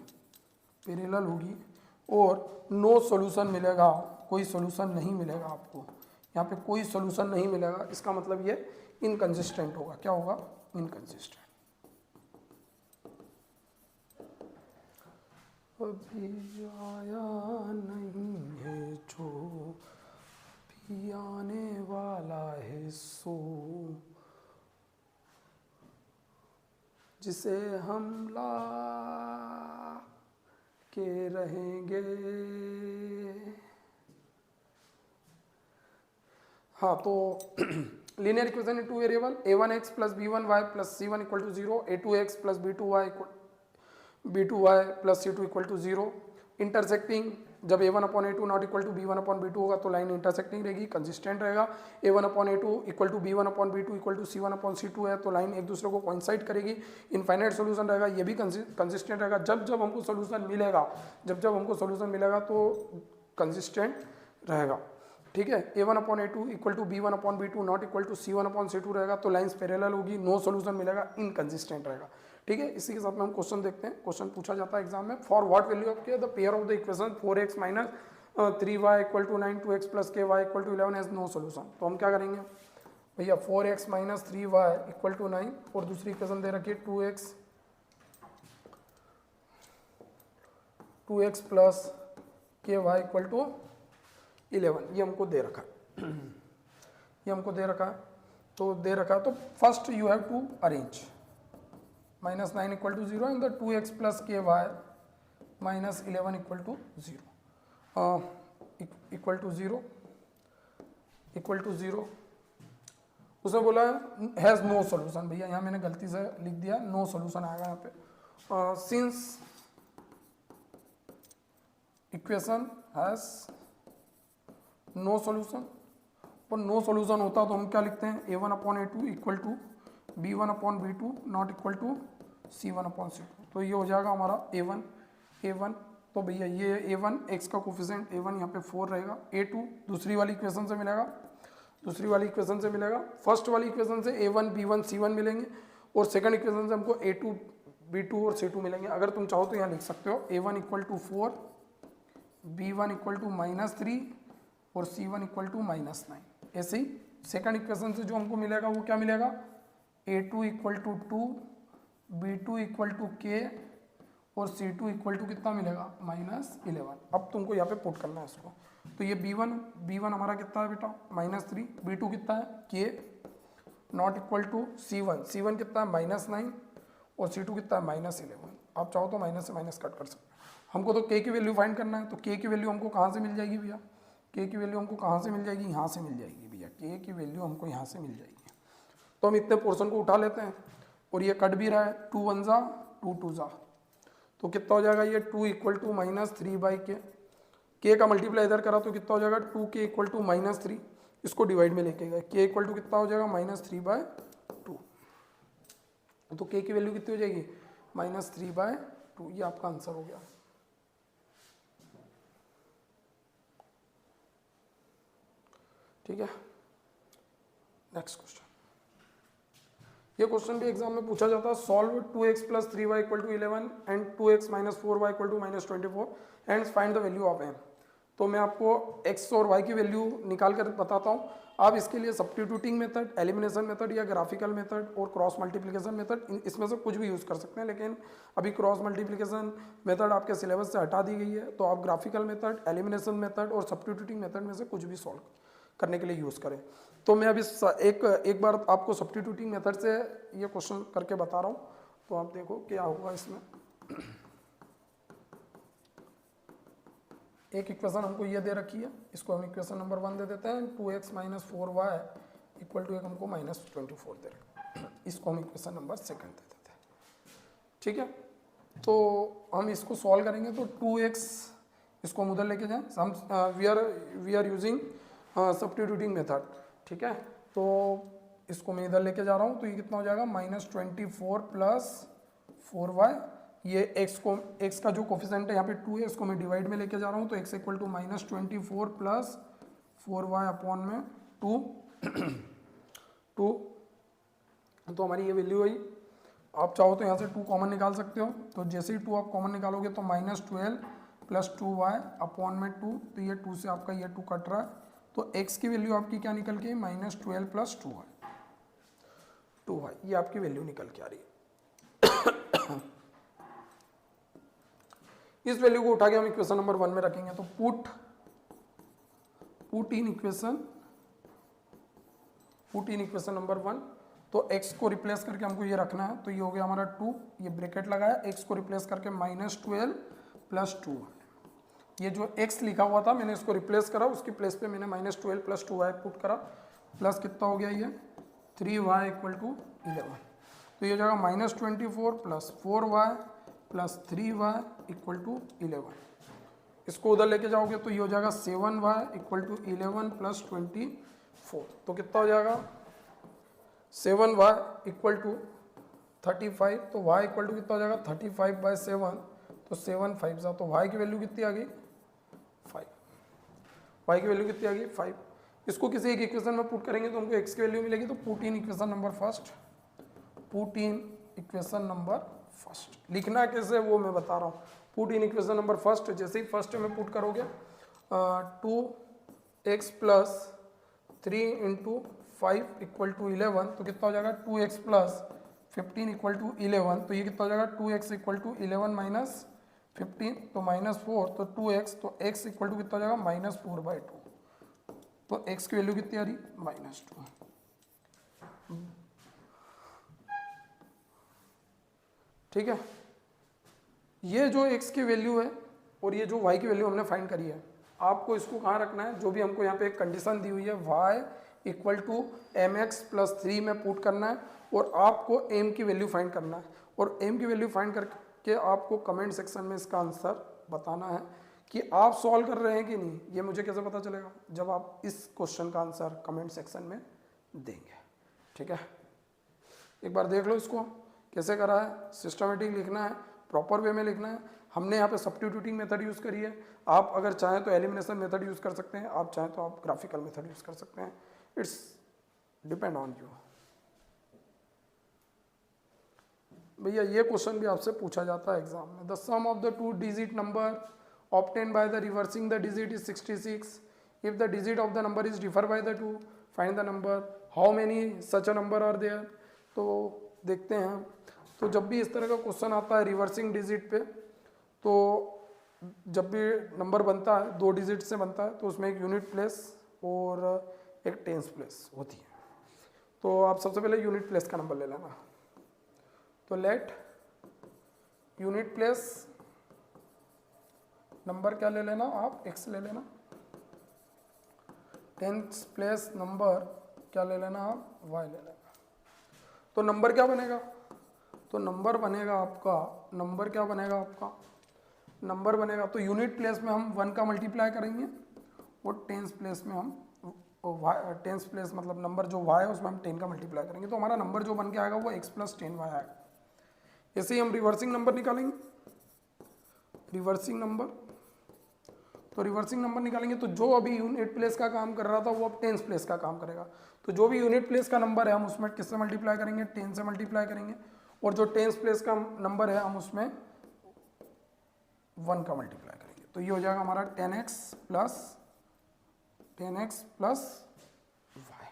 पैरेलल होगी, और नो सॉल्यूशन मिलेगा, कोई सॉल्यूशन नहीं मिलेगा आपको, यहाँ पे कोई सॉल्यूशन नहीं मिलेगा। इसका मतलब ये इनकंसिस्टेंट होगा। क्या होगा, इनकंसिस्टेंट। अभी आया नहीं है जो भी आने वाला है, सो जिसे हम ला के रहेंगे। हाँ, तो linear equation in 2 variable, a1x plus b1y plus c1 equal to 0, a2x plus b2y plus c2 equal to 0। Intersecting, जब a1 upon a2 not equal to b1 upon b2 होगा तो लाइन इंटरसेक्टिंग रहेगी, कंसिस्टेंट रहेगा। a1 upon a2 equal to b1 upon b2 equal to c1 upon c2 है, तो line एक दूसरे को कोइंसाइड करेगी, इनफाइनाइट सोल्यूशन रहेगा, ये भी कंसिस्टेंट रहेगा। जब जब हमको सोल्यूशन मिलेगा, जब जब हमको सोल्यूशन मिलेगा तो कंसिस्टेंट रहेगा। ठीक है, a1/a2 equal to b1/b2 not equal to c1/c2 रहेगा तो लाइंस पैरेलल होगी, नो सॉल्यूशन मिलेगा, इनकंसिस्टेंट रहेगा। ठीक है, इसी के साथ में हम क्वेश्चन देखते हैं। क्वेश्चन पूछा जाता है एग्जाम में, for what value of k the pair of the equation 4x minus 3y equal to 9 2x plus k y equal to 11 has no solution. तो हम क्या करेंगे भैया, 4x minus 3y equal to 9 और दूसरी इक्वेशन दे रखी है 2x plus k y equal to 11, ये हमको दे रखा है, ये हमको दे रखा है। तो दे रखा है तो first you have to arrange minus 9 equal to 0 and the 2x plus k y minus 11 equal to 0 equal to 0 equal to 0। उसने बोला हैज़ नो सॉल्यूशन, भैया यहाँ मैंने गलती से लिख दिया नो सॉल्यूशन आएगा यहाँ पे। Since equation has no solution, और नो सॉल्यूशन होता तो हम क्या लिखते हैं, a1/a2 equal to b1/b2 not equal to c1/c2। तो ये हो जाएगा हमारा a1 तो भैया ये a1 x का कोफिशिएंट a1 यहाँ पे 4 रहेगा, a2 दूसरी वाली इक्वेशन से मिलेगा, दूसरी वाली इक्वेशन से मिलेगा, फर्स्ट वाली इक्वेशन से a1 b1 c1 मिलेंगे और सेकंड इक्वेशन से हमको a2 b2 और c2 मिलेंगे। अगर तुम चाहो तो यहाँ लिख सकते हो a1 equal to 4 b1 equal to -3 और c1 इक्वल टू -9। ऐसे ही सेकंड इक्वेशन से जो हमको मिलेगा वो क्या मिलेगा, a2 equal to 2 b2 equal to k और c2 इक्वल टू कितना मिलेगा -11। अब तुमको यहाँ पे पुट करना है इसको, तो ये b1 हमारा कितना है बेटा -3, b2 कितना है k not equal to c1 कितना है -9 और c2 कितना है -11। आप चाहो तो माइनस से माइनस कट कर सकते हो। हमको तो k की वैल्यू फाइंड करना है, तो k की वैल्यू हमको कहाँ से मिल जाएगी भैया, k की वैल्यू हमको कहाँ से मिल जाएगी, यहाँ से मिल जाएगी भैया, k की वैल्यू हमको यहाँ से मिल जाएगी। तो हम इतने पोर्शन को उठा लेते हैं और ये कट भी रहा है, 2 1 जा 2 2 जा, तो कितना हो जाएगा ये 2 इक्वल टू -3/k, k का मल्टीप्लाई इधर करा तो कितना हो जाएगा 2k इक्वल टू -3, इसको डिवाइड में लेके गए, k इक्वल टू कितना हो जाएगा -3/2। तो k की वैल्यू कितनी हो जाएगी -3/2, ये आपका आंसर हो गया। ठीक है, नेक्स्ट क्वेश्चन। ये क्वेश्चन भी एग्जाम में पूछा जाता है, solve 2x plus 3y equal to 11 and 2x minus 4y equal to -24 and find the value of m। तो मैं आपको x और y की वैल्यू निकाल कर बताता हूँ। आप इसके लिए सब्स्टिट्यूटिंग मेथड, एलिमिनेशन मेथड या ग्राफिकल मेथड और क्रॉस मल्टीप्लिकेशन मेथड, इसमें से कुछ भी यूज़ कर सकते हैं, लेकिन अभी क्रॉस मल्टीप्लिकेशन मेथड आपके सिलेबस से हटा दी गई है, तो आप ग्राफिकल मेथड, एलिमिनेशन मेथड और सब्स्टिट्यूटिंग मेथड में से कुछ भी सॉल्व करने के लिए यूज़ करें। तो मैं अभी एक बार आपको सब्स्टिट्यूटिंग मेथड से ये क्वेश्चन करके बता रहा हूँ, तो आप देखो क्या होगा इसमें। एक इक्वेशन हमको ये दे रखी है, इसको हम इक्वेशन नंबर 1 दे देते हैं, 2x minus 4y equal to एक हमको -24 दे रखा है, इसको हम इक्वेशन नंबर 2 दे देते हैं। ठीक है, तो हम इसको सॉल्व करेंगे, तो 2x इसको हम उधर लेके जाएं, हम we are using substituting method. ठीक है, तो इसको मैं इधर लेके जा रहा हूँ, तो ये कितना हो जाएगा -24 प्लस 4y, ये x का जो कोफिशिएंट है यहाँ पे 2 है, इसको मैं डिवाइड में लेके जा रहा हूँ, तो x equal to -24 plus 4y upon में 2 तो हमारी ये वैल्यू हुई। आप चाहो तो यहाँ से 2 कॉमन निकाल सकते हो, तो जैसे ही 2 आप कॉमन निकालोगे तो -12 प्लस 2y अपॉन में 2, तो ये 2 से आपका ये 2 कट रहा है, तो x की वैल्यू आपकी क्या निकल के -12 प्लस 2y, ये आपकी वैल्यू निकल के आ रही है। इस वैल्यू को उठा के हम इक्वेशन नंबर 1 में रखेंगे, तो पुट इन इक्वेशन नंबर 1, तो x को रिप्लेस करके हमको ये रखना है, तो ये हो गया हमारा 2, ये ब्रैकेट लगाया, x को रिप्लेस करके -12 प्लस 2, ये जो x लिखा हुआ था मैंने इसको रिप्लेस करा, उसकी प्लेस पे मैंने -12 प्लस 2y पुट करा, प्लस कितना हो गया ये 3y इक्वल टू 11, तो ये हो जाएगा -24 plus 4y plus 3y equal to 11। इसको उधर लेके जाओगे तो ये हो जाएगा 7y इक्वल टू 11 प्लस 24, तो कितना हो जाएगा 7y इक्वल टू 35, तो y इक्वल टू कितना हो जाएगा 35/7, तो 7 5 तो y की वैल्यू कितनी आ गई 5, y की वैल्यू कितनी आ गई 5। इसको किसी एक इक्वेशन में पुट करेंगे तो हमको एक्स की वैल्यू मिलेगी। तो put in equation number first, put in equation number first. लिखना कैसे वो मैं बता रहा हूँ। Put in equation number first, जैसे ही फर्स्ट में पुट करोगे 2x plus 3 into 5 equal to 11, तो कितना हो जाएगा 2x प्लस 15 इक्वल टू 11, तो ये कितना हो जाएगा 2x इक्वल टू 11 माइनस 15, तो -4, तो 2x, तो x इक्वल टू कितना हो जाएगा -4/2, तो x की वैल्यू कितनी आ रही -2। ठीक है, ये जो x की वैल्यू है और ये जो y की वैल्यू हमने फाइंड करी है, आपको इसको कहाँ रखना है, जो भी हमको यहाँ पे एक कंडीशन दी हुई है y equal to mx plus 3 में पुट करना है और आपको m की वैल्यू फाइंड करना है। और m की वैल्यू फाइंड करके आपको कमेंट सेक्शन में इसका आंसर बताना है कि आप सॉल्व कर रहे हैं कि नहीं। ये मुझे कैसे पता चलेगा, जब आप इस क्वेश्चन का आंसर कमेंट सेक्शन में देंगे। ठीक है, एक बार देख लो इसको कैसे करा है। सिस्टमेटिक लिखना है, प्रॉपर वे में लिखना है। हमने यहाँ पे सब्स्टिट्यूटिंग मेथड यूज़ करी है। आप अगर चाहें तो एलिमिनेशन मेथड यूज़ कर सकते हैं, आप चाहें तो आप ग्राफिकल मेथड यूज़ कर सकते हैं। It's depend on you. भैया ये क्वेश्चन भी आपसे पूछा जाता है एग्जाम में। The sum of the 2 digit number obtained by the reversing the digit is 66. If the digit of the number is differ by the 2, find the number. How many such a number are there? तो देखते हैं। तो जब भी इस तरह का question आता है रिवर्सिंग डिजिट पे, तो जब भी नंबर बनता है 2 डिजिट से बनता है, तो उसमें एक यूनिट प्लेस और एक टेंस प्लेस होती है। तो आप सबसे पहले यूनिट प्लेस का नंबर ले लेना। तो लेट यूनिट प्लेस नंबर क्या ले लेना, आप x ले लेना। टेंस प्लेस नंबर क्या ले लेना, आप y ले लेना। तो नंबर क्या बनेगा, तो नंबर बनेगा आपका, नंबर क्या बनेगा आपका, नंबर बनेगा तो यूनिट प्लेस में हम 1 का मल्टीप्लाई करेंगे और टेंस प्लेस में हम टेंस प्लेस मतलब नंबर जो y है उसमें हम 10 का मल्टीप्लाई करेंगे। तो हमारा नंबर जो बन के आएगा वो x प्लस 10y आएगा। ऐसे ही हम रिवर्सिंग नंबर निकालेंगे। रिवर्सिंग नंबर, तो रिवर्सिंग नंबर निकालेंगे तो जो अभी यूनिट प्लेस का काम कर रहा था वो अब टेंस प्लेस का काम करेगा। तो जो भी यूनिट प्लेस का नंबर है हम उसमें किससे मल्टीप्लाई करेंगे, 10 से मल्टीप्लाई करेंगे। और जो टेंस प्लेस का नंबर है हम उसमें 1 का मल्टीप्लाई करेंगे। तो ये हो जाएगा हमारा 10x प्लस y।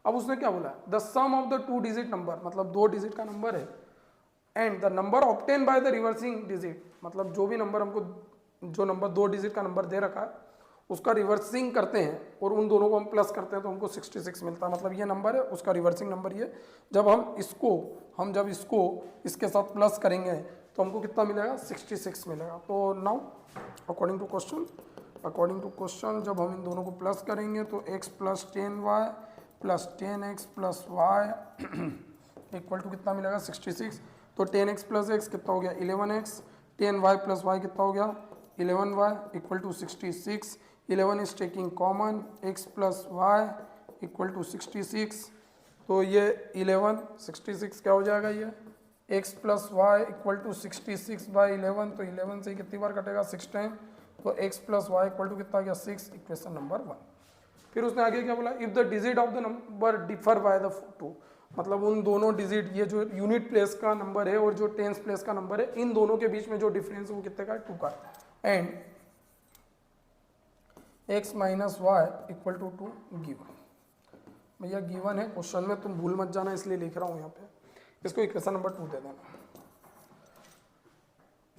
अब उसने क्या बोला, the sum of the 2 digit number, मतलब 2 डिजिट का नंबर है, and the number obtain by the reversing digit, मतलब जो भी नंबर हमको, जो नंबर 2 डिजिट का नंबर दे रखा है उसका रिवर्सिंग करते हैं और उन दोनों को हम प्लस करते हैं तो हमको 66 मिलता है। मतलब ये नंबर है, उसका रिवर्सिंग नंबर ये। जब हम इसको इसके साथ प्लस करेंगे तो हमको कितना मिलेगा, 66 मिलेगा। तो नाउ अकॉर्डिंग टू क्वेश्चन जब हम इन दोनों को प्लस करेंगे तो x plus 10y plus 10x plus y equal to कितना मिलेगा, 66। तो 10x प्लस x कितना हो गया, 11x, 10y प्लस y कितना हो गया, 11y equal to 66। 11 is taking common, x plus y equal to 66। तो ये 66 क्या हो जाएगा, ये x plus y equal to 66 by 11, तो 11 से कितनी बार कटेगा, 6 टाइम। तो x plus y equal to कितना गया, 6, इक्वेशन नंबर 1। फिर उसने आगे क्या बोला, if the digit of the number differ by the 2, मतलब उन दोनों डिजिट, ये जो यूनिट प्लेस का नंबर है और जो टेंस प्लेस का नंबर है, इन दोनों के बीच में जो डिफरेंस है वो कितने का है, 2 का। And x minus y equal to 2 given. भैया गिवन है क्वेश्चन में, तुम भूल मत जाना, इसलिए लिख रहा हूँ यहाँ पे। इसको इक्वेशन नंबर 2 दे देना।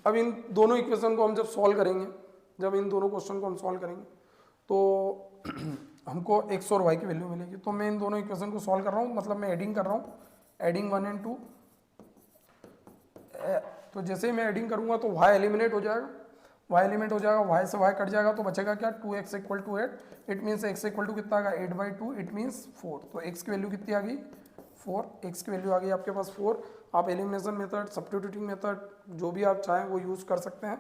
अब इन दोनों इक्वेशन को हम जब सॉल्व करेंगे, जब इन दोनों क्वेश्चन को हम सॉल्व करेंगे तो हमको x और y की वैल्यू मिलेगी। तो मैं इन दोनों इक्वेशन को सॉल्व कर रहा हूँ, मतलब मैं एडिंग कर रहा हूँ, एडिंग 1 and 2। तो जैसे ही मैं एडिंग करूँगा तो y एलिमिनेट हो जाएगा, y एलिमिनेट हो जाएगा, y से y कट जाएगा तो बचेगा क्या, 2x equal to 8। It means x equal to कितना आ गया, 8/2, इट मीन्स 4। तो x की वैल्यू कितनी आ गई, 4। x की वैल्यू आ गई आपके पास 4। आप एलिमिनेशन मेथड, सब्स्टिट्यूटिंग मेथड, जो भी आप चाहें वो यूज़ कर सकते हैं।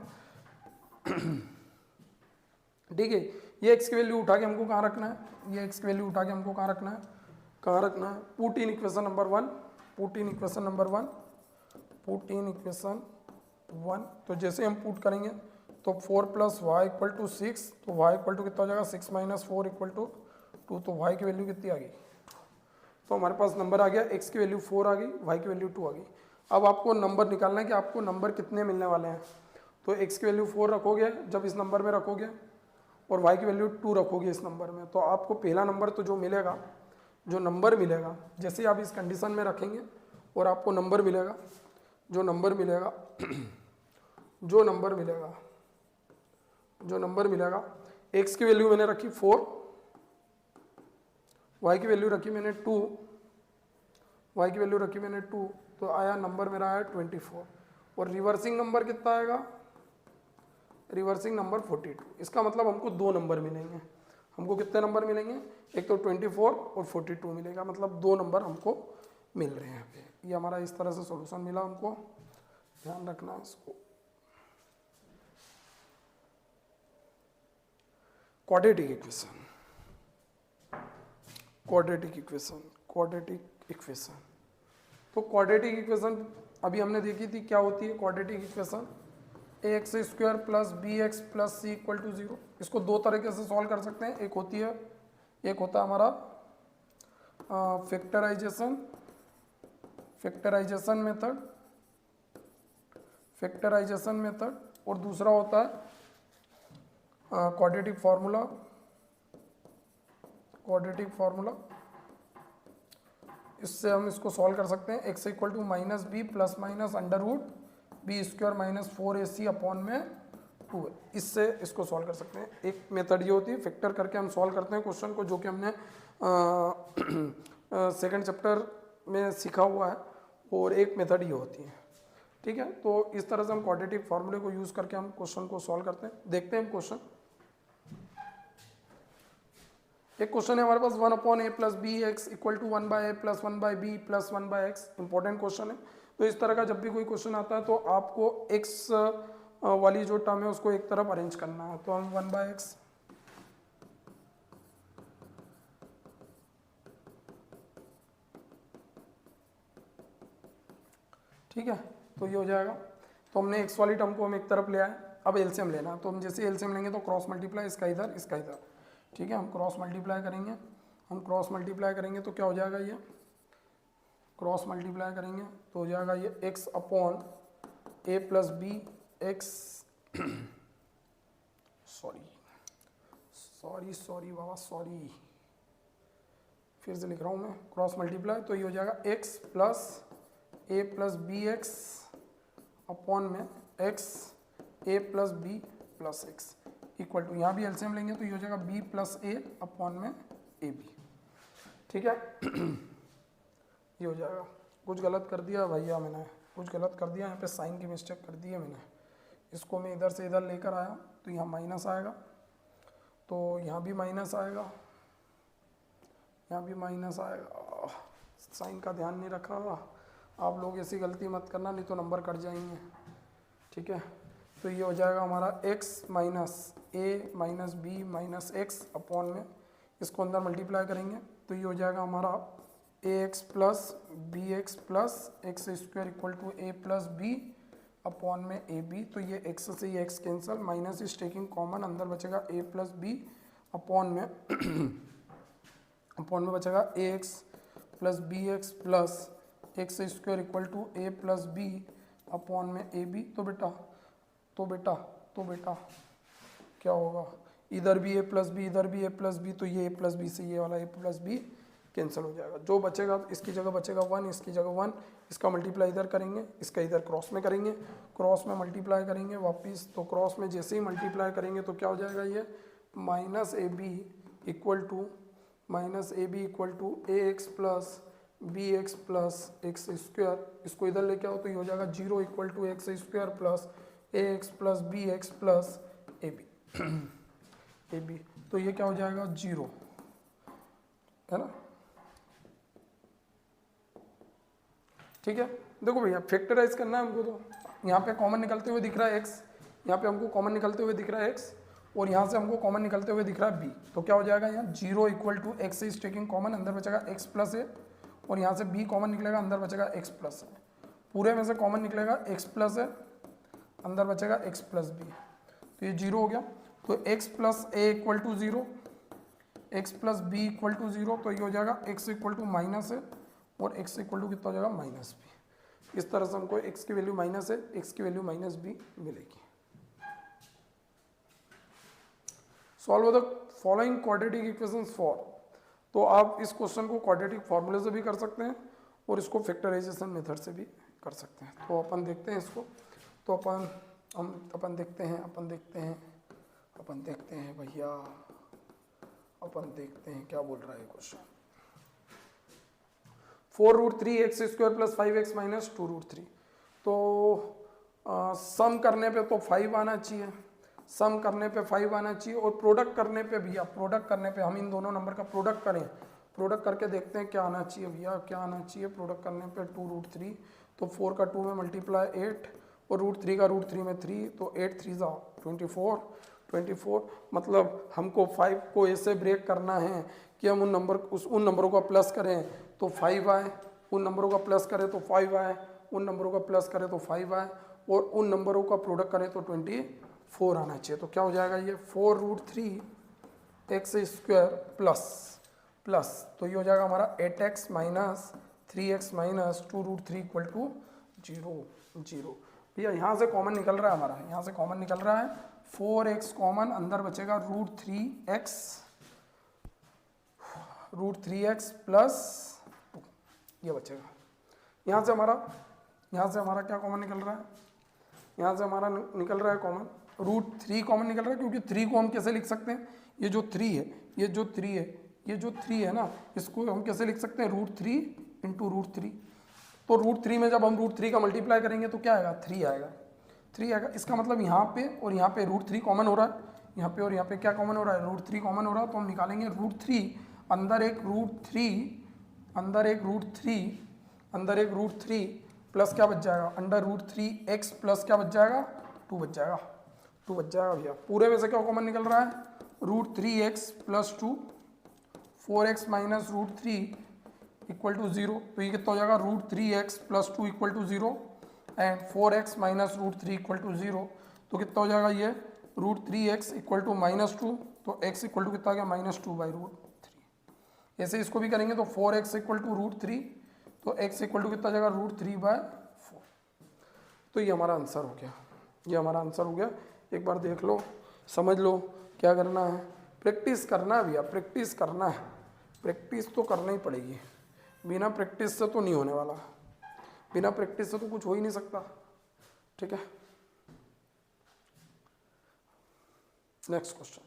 ठीक है, ये x की वैल्यू उठा के हमको कहाँ रखना है, ये x की वैल्यू उठा के हमको कहाँ रखना है, put in equation number 1, put in equation number 1, put in equation 1। तो जैसे हम पुट करेंगे तो 4 प्लस वाई इक्वल टू 6, तो y इक्वल टू कितना हो जाएगा, 6 माइनस 4 इक्वल टू 2, तो y की वैल्यू कितनी आ गई, तो हमारे पास नंबर आ गया, x की वैल्यू 4 आ गई, y की वैल्यू 2 आ गई। अब आपको नंबर निकालना है कि आपको नंबर कितने मिलने वाले हैं। तो x की वैल्यू 4 रखोगे जब इस नंबर में रखोगे, और y की वैल्यू 2 रखोगे इस नंबर में, तो आपको पहला नंबर तो जो मिलेगा, जो नंबर मिलेगा, जैसे आप इस कंडीशन में रखेंगे और आपको नंबर मिलेगा, जो नंबर मिलेगा जो नंबर मिलेगा जो नंबर मिलेगा, x की वैल्यू मैंने रखी 4, y की वैल्यू रखी मैंने 2, y की वैल्यू रखी मैंने 2, तो आया नंबर मेरा आया 24। और रिवर्सिंग नंबर कितना आएगा, रिवर्सिंग नंबर 42। इसका मतलब हमको दो नंबर मिलेंगे। हमको कितने नंबर मिलेंगे, एक तो 24 और 42 मिलेगा, मतलब दो नंबर हमको मिल रहे हैं यहाँ पे। ये हमारा इस तरह से सॉल्यूशन मिला, हमको ध्यान रखना है इसको। Quadratic equation, quadratic equation, quadratic equation. तो क्वाड्रेटिक इक्वेशन अभी हमने देखी थी क्या होती है quadratic equation, ax square plus b x plus c equal to 0। इसको दो तरीके से सॉल्व कर सकते हैं, एक होता है हमारा फैक्टराइजेशन मेथड, और दूसरा होता है क्वाड्रेटिक फार्मूला। इससे हम इसको सॉल्व कर सकते हैं, x equal to minus b plus minus under root b square minus 4ac upon में 2। इससे इसको सॉल्व कर सकते हैं। एक मेथड ये होती है फैक्टर करके हम सॉल्व करते हैं क्वेश्चन को, जो कि हमने सेकंड चैप्टर में सीखा हुआ है, और एक मेथड ये होती है। ठीक है, तो इस तरह से हम क्वाड्रेटिक फार्मूले को यूज़ करके हम क्वेश्चन को सॉल्व करते हैं। देखते हैं हम क्वेश्चन। एक क्वेश्चन है हमारे पास 1/a plus b x equal to 1/a plus 1/b plus 1/x। Important question है। तो इस तरह का जब भी कोई क्वेश्चन आता है तो आपको x वाली जो टर्म है उसको एक तरफ अरेंज करना है। तो हम 1/x ठीक है, तो ये हो जाएगा। तो हमने x वाली टर्म को हम एक तरफ ले आए, अब एलसीएम लेना। तो हम जैसे एलसीएम लेंगे तो क्रॉस मल्टीप्लाई, इसका इधर इसका इधर। ठीक है, हम क्रॉस मल्टीप्लाई करेंगे तो क्या हो जाएगा, ये क्रॉस मल्टीप्लाई करेंगे तो हो जाएगा ये x upon a plus b x sorry बाबा, फिर से लिख रहा हूँ मैं। क्रॉस मल्टीप्लाई तो ये हो जाएगा x plus a plus b x upon में x a plus b plus x equal to, यहाँ भी एलसीएम लेंगे तो ये हो जाएगा b प्लस a अपॉन में ab। ठीक है, ये हो जाएगा। कुछ गलत कर दिया भैया मैंने, यहाँ पे साइन की मिस्टेक कर दी है मैंने। इसको मैं इधर से इधर लेकर आया तो यहाँ माइनस आएगा, तो यहाँ भी माइनस आएगा, साइन का ध्यान नहीं रखा। आप लोग ऐसी गलती मत करना, नहीं तो नंबर कट जाएंगे। ठीक है, तो ये हो जाएगा हमारा x minus a minus b minus x upon में, इसको अंदर मल्टीप्लाई करेंगे तो ये हो जाएगा हमारा ax plus b x plus x square equal to a plus b upon में ab। तो ये x से ये x cancel, minus is taking common, अंदर बचेगा a प्लस बी अपॉन में बचेगा ax plus b x plus x square equal to a plus b upon में ab। तो बेटा क्या होगा, इधर भी a प्लस बी, इधर भी a प्लस बी, तो ये a प्लस बी से ये वाला a प्लस बी कैंसिल हो जाएगा। जो बचेगा इसकी जगह बचेगा 1, इसकी जगह 1, इसका मल्टीप्लाई इधर करेंगे, इसका इधर क्रॉस में करेंगे, क्रॉस में मल्टीप्लाई करेंगे वापस। तो क्रॉस में जैसे ही मल्टीप्लाई करेंगे तो क्या हो जाएगा, ये minus a b equal to a x plus b x plus x square. इसको इधर लेके आओ तो ये हो जाएगा 0 equal to x square plus a x plus b x plus a b. तो ये क्या हो जाएगा, 0 है ना। ठीक है, देखो भैया फैक्टराइज करना है हमको। तो यहाँ पे कॉमन निकलते हुए दिख रहा है x, यहाँ पे हमको कॉमन निकलते हुए दिख रहा है x, और यहाँ से हमको कॉमन निकलते हुए दिख रहा है b। तो क्या हो जाएगा, यहाँ 0 equal to x is taking common, अंदर बचेगा x प्लस a, और यहाँ से b कॉमन निकलेगा, अंदर बचेगा x प्लस a। पूरे में से कॉमन निकलेगा x प्लस a, अंदर बचेगा x प्लस b, तो ये 0 हो गया। तो x plus a equal to 0, x plus b equal to 0, तो ये हो जाएगा एक्स इक्वल टू माइनस है और एक्स इक्वल टू कितना हो जाएगा माइनस बी। इस तरह से हमको एक्स की वैल्यू माइनस है, एक्स की वैल्यू माइनस बी मिलेगी। Solve the following quadratic equations for, तो आप इस क्वेश्चन को क्वाड्रेटिक फॉर्मूले से भी कर सकते हैं और इसको फैक्टराइजेशन मेथड से भी कर सकते हैं। तो अपन देखते हैं इसको, तो अपन देखते हैं भैया, अपन देखते हैं क्या बोल रहा है क्वेश्चन। 4√3x² + 5x - 2√3, तो सम करने पे तो 5 आना चाहिए, सम करने पे 5 आना चाहिए, और प्रोडक्ट करने पे भैया, प्रोडक्ट करने पे हम इन दोनों नंबर का प्रोडक्ट करें, प्रोडक्ट करके देखते हैं क्या आना चाहिए भैया, क्या आना चाहिए प्रोडक्ट करने पे। 2√3, तो 4 का 2 में मल्टीप्लाई 8 और √3 का √3 में 3, तो 8 3 जा 24, मतलब हमको 5 को ऐसे ब्रेक करना है कि हम उन नंबरों का प्लस करें तो 5 आए, उन नंबरों का प्लस करें तो 5 आए, उन नंबरों का प्लस करें तो 5 आए, और उन नंबरों का प्रोडक्ट करें तो 24 आना चाहिए। तो क्या हो जाएगा ये 4√3x² प्लस, तो ये हो जाएगा हमारा 8x - 3x - 2√3 = 0। भैया यहाँ से कॉमन निकल रहा है हमारा, यहाँ से कॉमन निकल रहा है 4x कॉमन, अंदर बचेगा √3x + 2, ये बचेगा। यहाँ से हमारा क्या कॉमन निकल रहा है, यहाँ से हमारा निकल रहा है कॉमन √3 कॉमन निकल रहा है, क्योंकि 3 को हम कैसे लिख सकते हैं, ये जो 3 है ना, इसको हम कैसे लिख सकते हैं, √3 × √3, तो √3 में जब हम √3 का मल्टीप्लाई करेंगे तो क्या आएगा, 3 आएगा। इसका मतलब यहाँ पे और यहाँ पे √3 कॉमन हो रहा है, यहाँ पे और यहाँ पे क्या कॉमन हो रहा है, √3 कॉमन हो रहा है, तो हम निकालेंगे √3, अंदर एक √3 प्लस क्या बच जाएगा, अंडर √3x प्लस क्या बच जाएगा, 2 बच जाएगा भैया। पूरे में से क्या कॉमन निकल रहा है, √3x + 2, 4x - √3 = 0, तो ये कितना हो जाएगा, √3x + 2 = 0 एंड 4x - √3 = 0, तो कितना हो जाएगा ये √3x = -2, तो x = कितना आ गया, -2/√3। ऐसे इसको भी करेंगे तो 4x = √3, तो x = कितना जाएगा, √3/4। तो ये हमारा आंसर हो गया, एक बार देख लो, समझ लो क्या करना है, प्रैक्टिस करना है भैया, प्रैक्टिस तो करना ही पड़ेगी, बिना प्रैक्टिस से तो नहीं होने वाला, बिना प्रैक्टिस से तो कुछ हो ही नहीं सकता, ठीक है। Next question,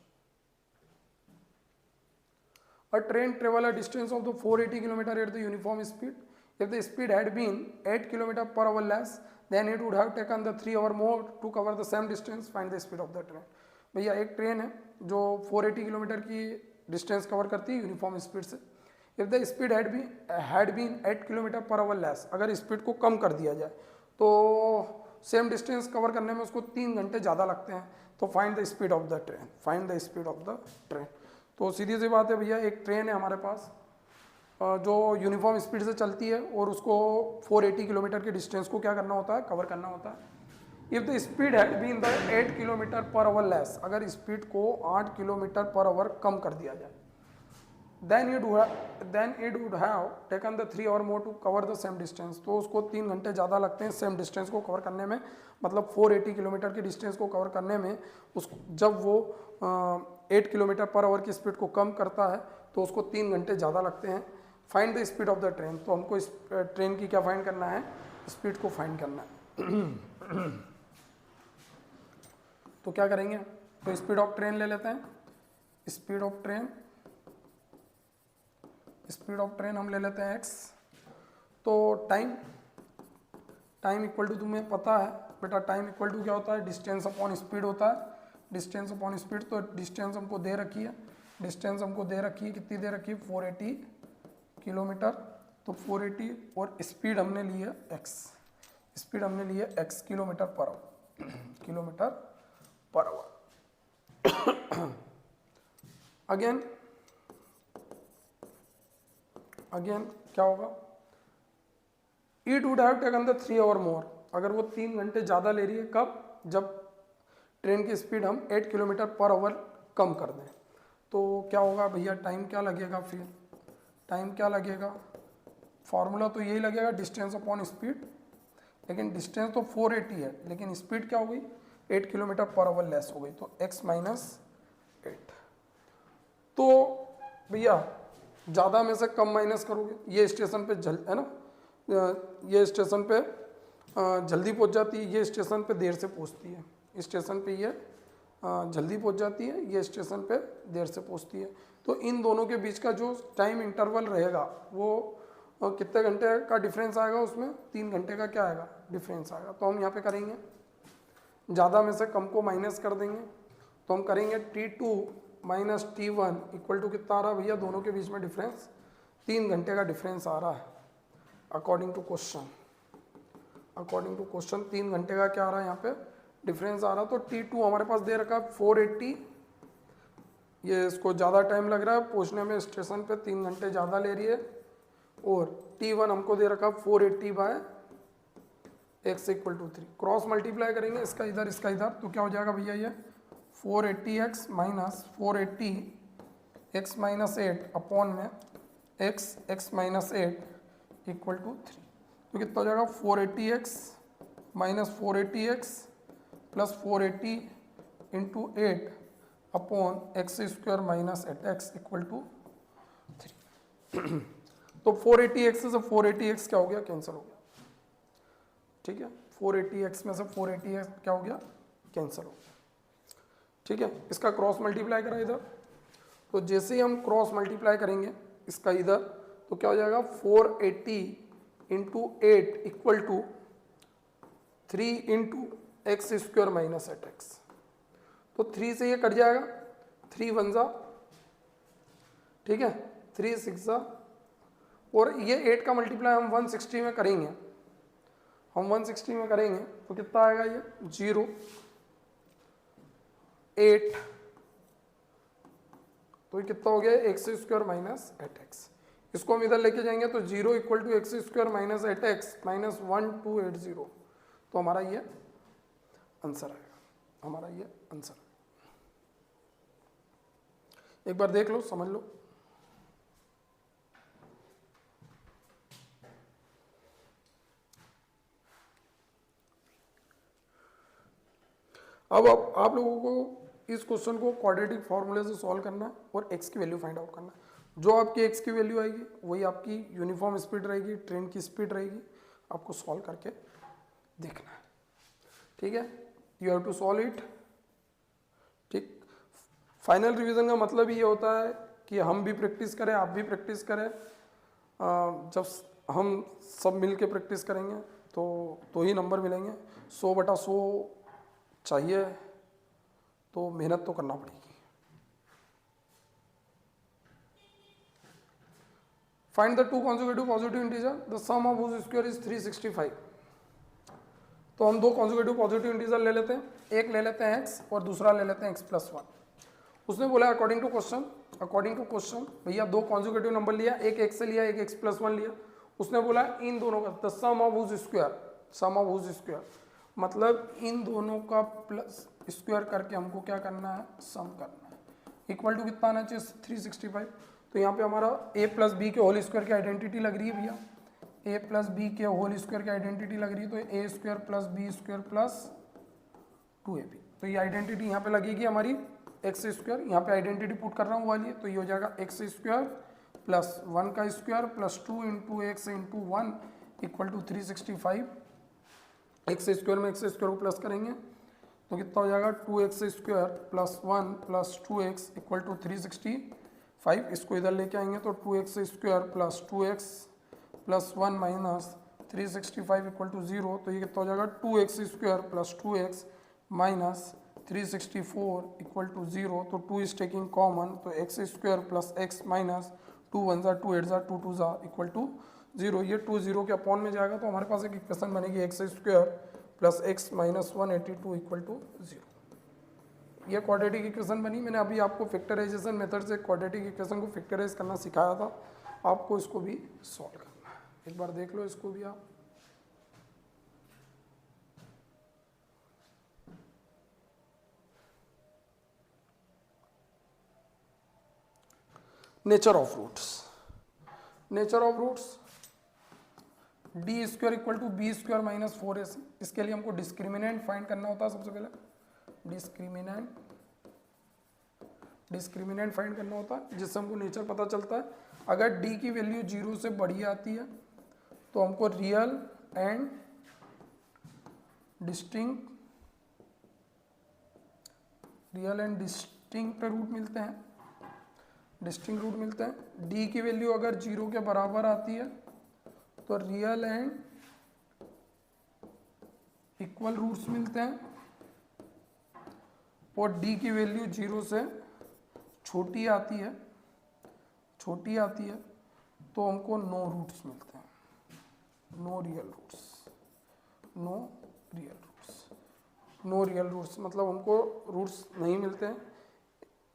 a train travel a distance of the 480 km at the uniform speed. If the speed had been 8 km per hour less, then it would have taken the 3 hours more to cover the same distance. Find the speed of the train. भैया एक train है जो 480 kilometre की distance cover करती है uniform speed से। If the speed had been 8 kilometre per hour less, अगर speed को कम कर दिया जाए तो सेम डिस्टेंस कवर करने में उसको 3 घंटे ज़्यादा लगते हैं। तो find the speed of the train, तो सीधी सी बात है भैया, एक ट्रेन है हमारे पास जो यूनिफॉर्म स्पीड से चलती है और उसको 480 किलोमीटर के डिस्टेंस को क्या करना होता है, कवर करना होता है। If the speed had been the 8 kilometre per hour less, अगर स्पीड को 8 किलोमीटर पर आवर कम कर दिया जाए, then it would have taken the 3 hours more to cover the same distance, तो उसको 3 घंटे ज़्यादा लगते हैं सेम डिस्टेंस को कवर करने में, मतलब 480 किलोमीटर के डिस्टेंस को कवर करने में उसको, जब वो 8 किलोमीटर पर आवर की स्पीड को कम करता है तो उसको 3 घंटे ज़्यादा लगते हैं। Find the speed of the train, तो हमको इस ट्रेन की क्या फाइंड करना है, स्पीड को फाइंड करना है। तो क्या करेंगे, तो स्पीड ऑफ ट्रेन ले लेते हैं, स्पीड ऑफ ट्रेन हम ले लेते हैं x। तो टाइम इक्वल टू, तुम्हें पता है बेटा, टाइम इक्वल टू क्या होता है, डिस्टेंस अपॉन स्पीड होता है, डिस्टेंस अपॉन स्पीड। तो डिस्टेंस हमको दे रखी है, कितनी दे रखी है, 480 किलोमीटर, तो 480 और स्पीड हमने ली है x, kilometre per our. Again क्या होगा, it would have taken the 3 hours मोर, अगर वो 3 घंटे ज़्यादा ले रही है, कब, जब ट्रेन की स्पीड हम 8 किलोमीटर पर आवर कम कर दें। तो क्या होगा भैया, टाइम क्या लगेगा, फिर टाइम क्या लगेगा, फॉर्मूला तो यही लगेगा डिस्टेंस अपॉन स्पीड, लेकिन डिस्टेंस तो 480 है, लेकिन स्पीड क्या हो गई 8 किलोमीटर पर आवर लेस हो गई, तो x माइनस 8। तो भैया ज़्यादा में से कम माइनस करोगे, ये स्टेशन पे है ना, ये स्टेशन पे जल्दी पहुंच जाती है, ये स्टेशन पे देर से पहुंचती है, स्टेशन पे ये जल्दी पहुंच जाती है, ये स्टेशन पे देर से पहुंचती है। तो इन दोनों के बीच का जो टाइम इंटरवल रहेगा वो कितने घंटे का डिफरेंस आएगा, उसमें 3 घंटे का क्या आएगा डिफरेंस आएगा। तो हम यहाँ पे करेंगे ज़्यादा में से कम को माइनस कर देंगे, तो हम करेंगे T2 minus T1 equal to कितना आ रहा है भैया, दोनों के बीच में डिफरेंस 3 घंटे का डिफरेंस आ रहा है according to question. According to question 3 घंटे का क्या आ रहा है यहाँ पे डिफरेंस आ रहा है। तो T2 हमारे पास दे रखा है 480, ये इसको ज़्यादा टाइम लग रहा है पहुँचने में, स्टेशन पे 3 घंटे ज़्यादा ले रही है, और T1 हमको दे रखा 480 by x equal to 3। Cross multiply करेंगे इसका इधर इसका इधर, तो क्या हो जाएगा भैया, ये 480x minus 480 x minus 8 upon में x माइनस 8 इक्वल टू 3। तो कितना हो जाएगा 480x minus 480x plus 480 into 8 upon x square minus 8x equal to 3। तो 480x से 480x क्या हो गया, कैंसिल हो गया, ठीक है, 480x में से 480x क्या हो गया, कैंसिल हो गया, ठीक है। इसका क्रॉस मल्टीप्लाई करा इधर, तो जैसे ही हम क्रॉस मल्टीप्लाई करेंगे इसका इधर, तो क्या हो जाएगा 480 into 8 equal to 3 into x square minus 8x। तो 3 से ये कट जाएगा, 3 वन जा, ठीक है, 3 6 जा, और ये 8 का मल्टीप्लाई हम 160 में करेंगे, हम 160 में करेंगे तो कितना आएगा, ये 0 8, तो ये कितना हो गया एक्स स्क्वायर माइनस 8x। इसको हम इधर लेके जाएंगे तो 0 equal to x square minus 8x minus 1280, तो हमारा ये आंसर आएगा, हमारा ये आंसर। एक बार देख लो, समझ लो। अब आप लोगों को इस क्वेश्चन को क्वाड्रेटिक फॉर्मूले से सॉल्व करना है और x की वैल्यू फाइंड आउट करना है। जो आपकी x की वैल्यू आएगी वही आपकी यूनिफॉर्म स्पीड रहेगी, ट्रेन की स्पीड रहेगी, आपको सॉल्व करके देखना है, ठीक है। You have to solve it, ठीक। फाइनल रिवीजन का मतलब ये होता है कि हम भी प्रैक्टिस करें, आप भी प्रैक्टिस करें। जब हम सब मिल के प्रैक्टिस करेंगे तो ही नंबर मिलेंगे। 100/100 चाहिए तो मेहनत तो करना पड़ेगी। Find the 2 consecutive positive integer, the sum of whose square is 365। तो हम 2 consecutive पॉजिटिव इंटीजर ले लेते हैं, एक ले लेते हैं x और दूसरा ले लेते हैं x+1। उसने बोला अकॉर्डिंग टू क्वेश्चन भैया 2 consecutive नंबर लिया, एक x से लिया, एक x+1 लिया। उसने बोला इन दोनों का the sum of whose square, मतलब इन दोनों का प्लस स्क्वायर करके हमको क्या करना है, सम करना है। इक्वल टू कितना आना चाहिए 365। तो यहाँ पे हमारा a प्लस बी के होल स्क्वायर की आइडेंटिटी लग रही है भैया, a प्लस बी के होल स्क्वायर की आइडेंटिटी लग रही है, तो a square plus B square plus 2ab। तो ये आइडेंटिटी यहाँ पे लगेगी हमारी एक्स स्क्वायर, यहाँ पे आइडेंटिटी पुट कर रहा हूँ वाली है, तो ये हो जाएगा एक्स स्क्वायर प्लस 1 का square plus 2 into X into 1 equal to 365। X square में एक्स स्क्वायर को प्लस करेंगे तो कितना हो जाएगा 2x square plus 1 plus 2x equal to 365। इसको इधर लेके आएंगे तो 2x square plus 2x plus 1 minus 365 equal to 0। तो ये कितना हो जाएगा 2x square plus 2x minus 364 equal to 0। तो 2 इज टेकिंग कॉमन, तो x square plus x minus 2 1 ज़ा 2 8 ज़ा 2 2 ज़ा इक्वल टू 0। ये 2 0 के अपॉन में जाएगा, तो हमारे पास एक इक्वेशन बनेगी x square plus x minus 182 equal to 0। ये क्वाड्रेटिक इक्वेशन बनी। मैंने अभी आपको फैक्टराइजेशन मेथड से क्वाड्रेटिक इक्वेशन को फैक्टराइज करना सिखाया था, आपको इसको भी सॉल्व करना है। एक बार देख लो इसको भी आप। Nature of roots, nature of roots D square equal to B square minus 4ac। इसके लिए हमको डिस्क्रिमिनेंट फाइंड करना होता है सबसे पहले, डिस्क्रिमिनेंट फाइंड करना होता है, जिससे हमको नेचर पता चलता है। अगर डी की वैल्यू 0 से बड़ी आती है तो हमको रियल एंड डिस्टिंक्ट रूट मिलते हैं, डिस्टिंक्ट रूट मिलते हैं। डी की वैल्यू अगर 0 के बराबर आती है तो रियल एंड इक्वल रूट्स मिलते हैं, और डी की वैल्यू 0 से छोटी आती है तो हमको नो रूट्स मिलते हैं, नो रियल रूट्स मतलब हमको रूट्स नहीं मिलते हैं,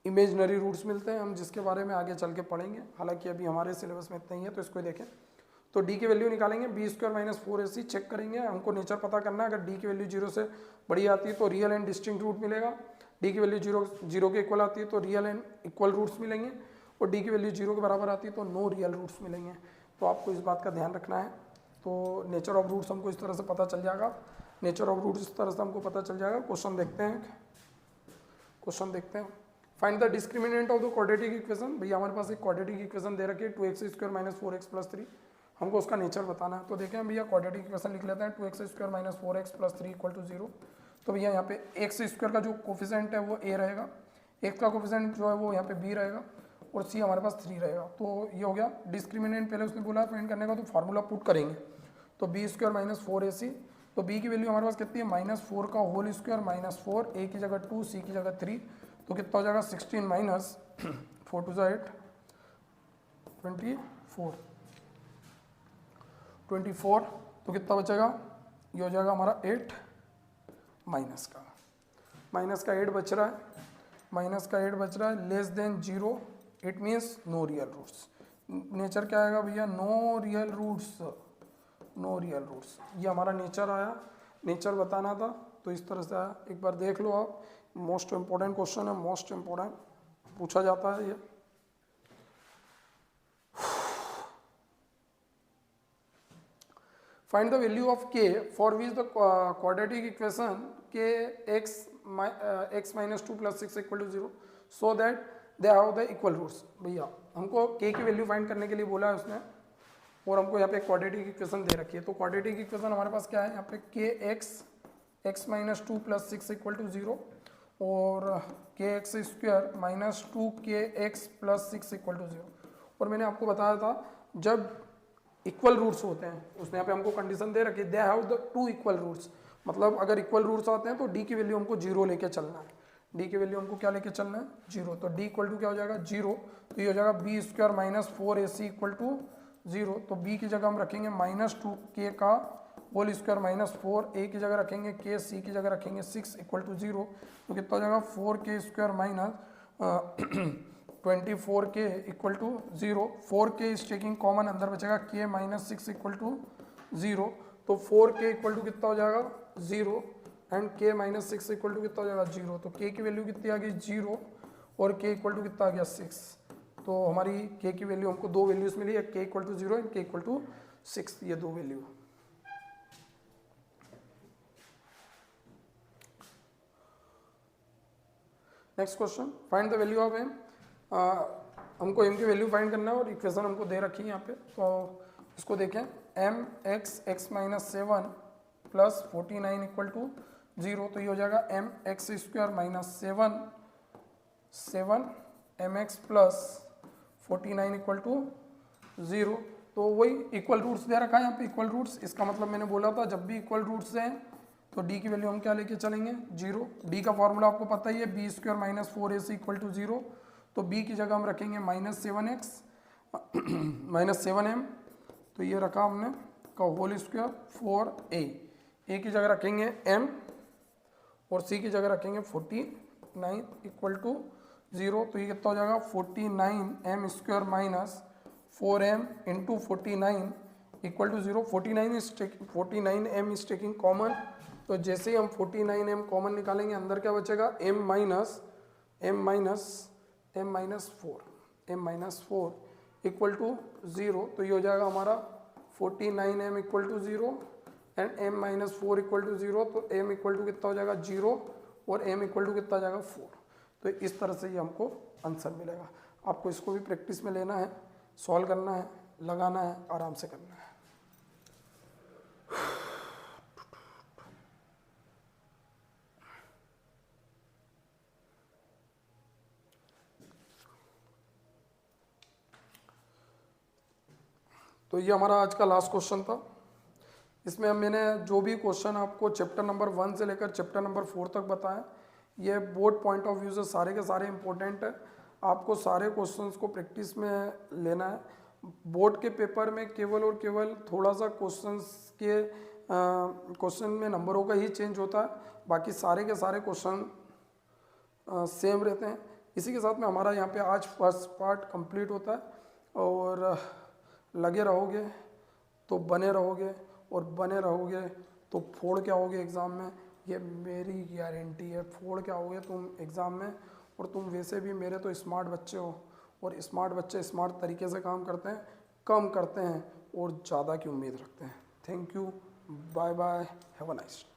इमेजनरी रूट्स मिलते हैं, हम जिसके बारे में आगे चल के पढ़ेंगे। हालांकि अभी हमारे सिलेबस में इतना ही है, तो इसको देखें। तो डी की वैल्यू निकालेंगे, B square minus 4ac check करेंगे, हमको नेचर पता करना है। अगर डी की वैल्यू 0 से बड़ी आती है तो रियल एंड डिस्टिंक्ट रूट मिलेगा, डी की वैल्यू 0 के इक्वल आती है तो रियल एंड इक्वल रूट्स मिलेंगे, और डी की वैल्यू 0 के बराबर आती है तो नो रियल रूट्स मिलेंगे। तो आपको इस बात का ध्यान रखना है। तो नेचर ऑफ रूट्स हमको इस तरह से पता चल जाएगा, नेचर ऑफ रूट्स इस तरह से हमको पता चल जाएगा। क्वेश्चन देखते हैं। Find the discriminant of the quadratic equation. भैया हमारे पास एक क्वाड्रेटिक इक्वेशन दे रखी है 2x square minus 4x plus 3, हमको उसका नेचर बताना है। तो देखें भैया क्वाड्रेटिक इक्वेशन लिख लेते हैं, 2x square minus 4x plus 3 equal to 0। तो भैया यहाँ पे एक्स स्क्वायर का जो कोफिशिएंट है वो a रहेगा, x का कोफिशिएंट जो है वो यहाँ पे b रहेगा, और c हमारे पास 3 रहेगा। तो ये हो गया डिस्क्रिमिनेंट। पहले उसने बोला फाइंड करने का, तो फार्मूला पुट करेंगे। तो b स्क्वायर माइनस 4ac, तो b की वैल्यू हमारे पास कितनी है, -4 का होल स्क्वायर माइनस 4, a की जगह 2, c की जगह 3, तो कितना हो जाएगा 16 माइनस 4 टू 8 24, तो कितना बचेगा, ये हो जाएगा हमारा 8 माइनस का 8 बच रहा है, less than 0, it means no real roots. Nature क्या आएगा भैया, नो रियल रूट्स। ये हमारा नेचर आया, नेचर बताना था, तो इस तरह से आया। एक बार देख लो आप, मोस्ट इम्पोर्टेंट क्वेश्चन है, मोस्ट इम्पोर्टेंट पूछा जाता है ये। Find the value of k for which the quadratic equation k x minus 2 plus 6 equal to 0 so that they have the equal roots. भैया हमको k की वैल्यू फाइंड करने के लिए बोला है उसने, और हमको यहाँ पे क्वाड्रेटिक इक्वेशन दे रखी है। तो क्वाड्रेटिक इक्वेशन हमारे पास क्या है, यहाँ पे k x minus 2 plus 6 equal to 0 और kx स्क्वायर minus 2kx plus 6 equal to 0। और मैंने आपको बताया था जब इक्वल रूट्स होते हैं, उसने यहाँ पे हमको कंडीशन दे रखी है, they have the 2 equal roots, मतलब अगर इक्वल रूट्स आते हैं तो d की वैल्यू हमको 0 लेके चलना है। d की वैल्यू हमको क्या लेके चलना है, 0। तो d इक्वल टू क्या हो जाएगा, 0। तो ये हो जाएगा b square minus 4ac equal to 0। तो b की जगह हम रखेंगे -2k का होल स्क्वायर माइनस 4, a की जगह रखेंगे k, c की जगह रखेंगे 6 इक्वल टू 0। तो कितना हो जाएगा 4k square minus 24k equal to 0। 4k is taking common, अंदर बचेगा k माइनस 6 इक्वल टू 0। तो 4k इक्वल टू कितना हो जाएगा 0 and k minus 6 equal to कितना हो जाएगा 0। तो k की वैल्यू कितनी आ गई 0 और k इक्वल टू कितना आ गया 6। तो हमारी k की वैल्यू हमको दो वैल्यूज मिली है, k equal to 0 and k equal to 6, ये दो value. Next question, find the value of m। हमको m की वैल्यू फाइंड करना है और इक्वेशन हमको दे रखी है यहाँ पे। तो इसको देखें, m x minus 7 plus 49 equal to 0। तो ये हो जाएगा m x square minus 7 mx plus 49 equal to 0। तो वही इक्वल रूट्स दे रखा है यहाँ पे, इक्वल रूट्स। इसका मतलब मैंने बोला था जब भी इक्वल रूट्स हैं तो d की वैल्यू हम क्या लेके चलेंगे 0। d का फॉर्मूला आपको पता ही है, b square minus 4ac equal to 0। तो b की जगह हम रखेंगे -7x -7m, तो ये रखा हमने का होल स्क्वायर 4a, a की जगह रखेंगे m और c की जगह रखेंगे 49 इक्वल टू 0। तो ये कितना हो जाएगा 49m square minus 4m into 49 equal to 0। 49m is taking common, तो जैसे ही हम 49m कॉमन निकालेंगे अंदर क्या बचेगा m minus 4, m-4 equal to 0, तो ये हो जाएगा हमारा 49m equal to 0 and m-4 equal to 0, तो m इक्वल टू कितना हो जाएगा 0 और m इक्वल टू कितना हो जाएगा 4। तो इस तरह से ये हमको आंसर मिलेगा। आपको इसको भी प्रैक्टिस में लेना है, सॉल्व करना है, लगाना है, आराम से करना है। तो ये हमारा आज का लास्ट क्वेश्चन था। इसमें मैंने जो भी क्वेश्चन आपको चैप्टर नंबर 1 से लेकर चैप्टर नंबर 4 तक बताया, ये बोर्ड पॉइंट ऑफ व्यू से सारे के सारे इंपॉर्टेंट है। आपको सारे क्वेश्चंस को प्रैक्टिस में लेना है। बोर्ड के पेपर में केवल और केवल थोड़ा सा क्वेश्चन में नंबरों का ही चेंज होता है, बाकी सारे के सारे क्वेश्चन सेम रहते हैं। इसी के साथ में हमारा यहाँ पे आज फर्स्ट पार्ट कंप्लीट होता है। और लगे रहोगे तो बने रहोगे, और बने रहोगे तो फोड़ के आओगे एग्ज़ाम में, ये मेरी गारंटी है। फोड़ के आओगे तुम एग्ज़ाम में, और तुम वैसे भी मेरे तो स्मार्ट बच्चे हो, और स्मार्ट बच्चे स्मार्ट तरीके से काम करते हैं, कम करते हैं और ज़्यादा की उम्मीद रखते हैं। Thank you, bye bye, have a nice day.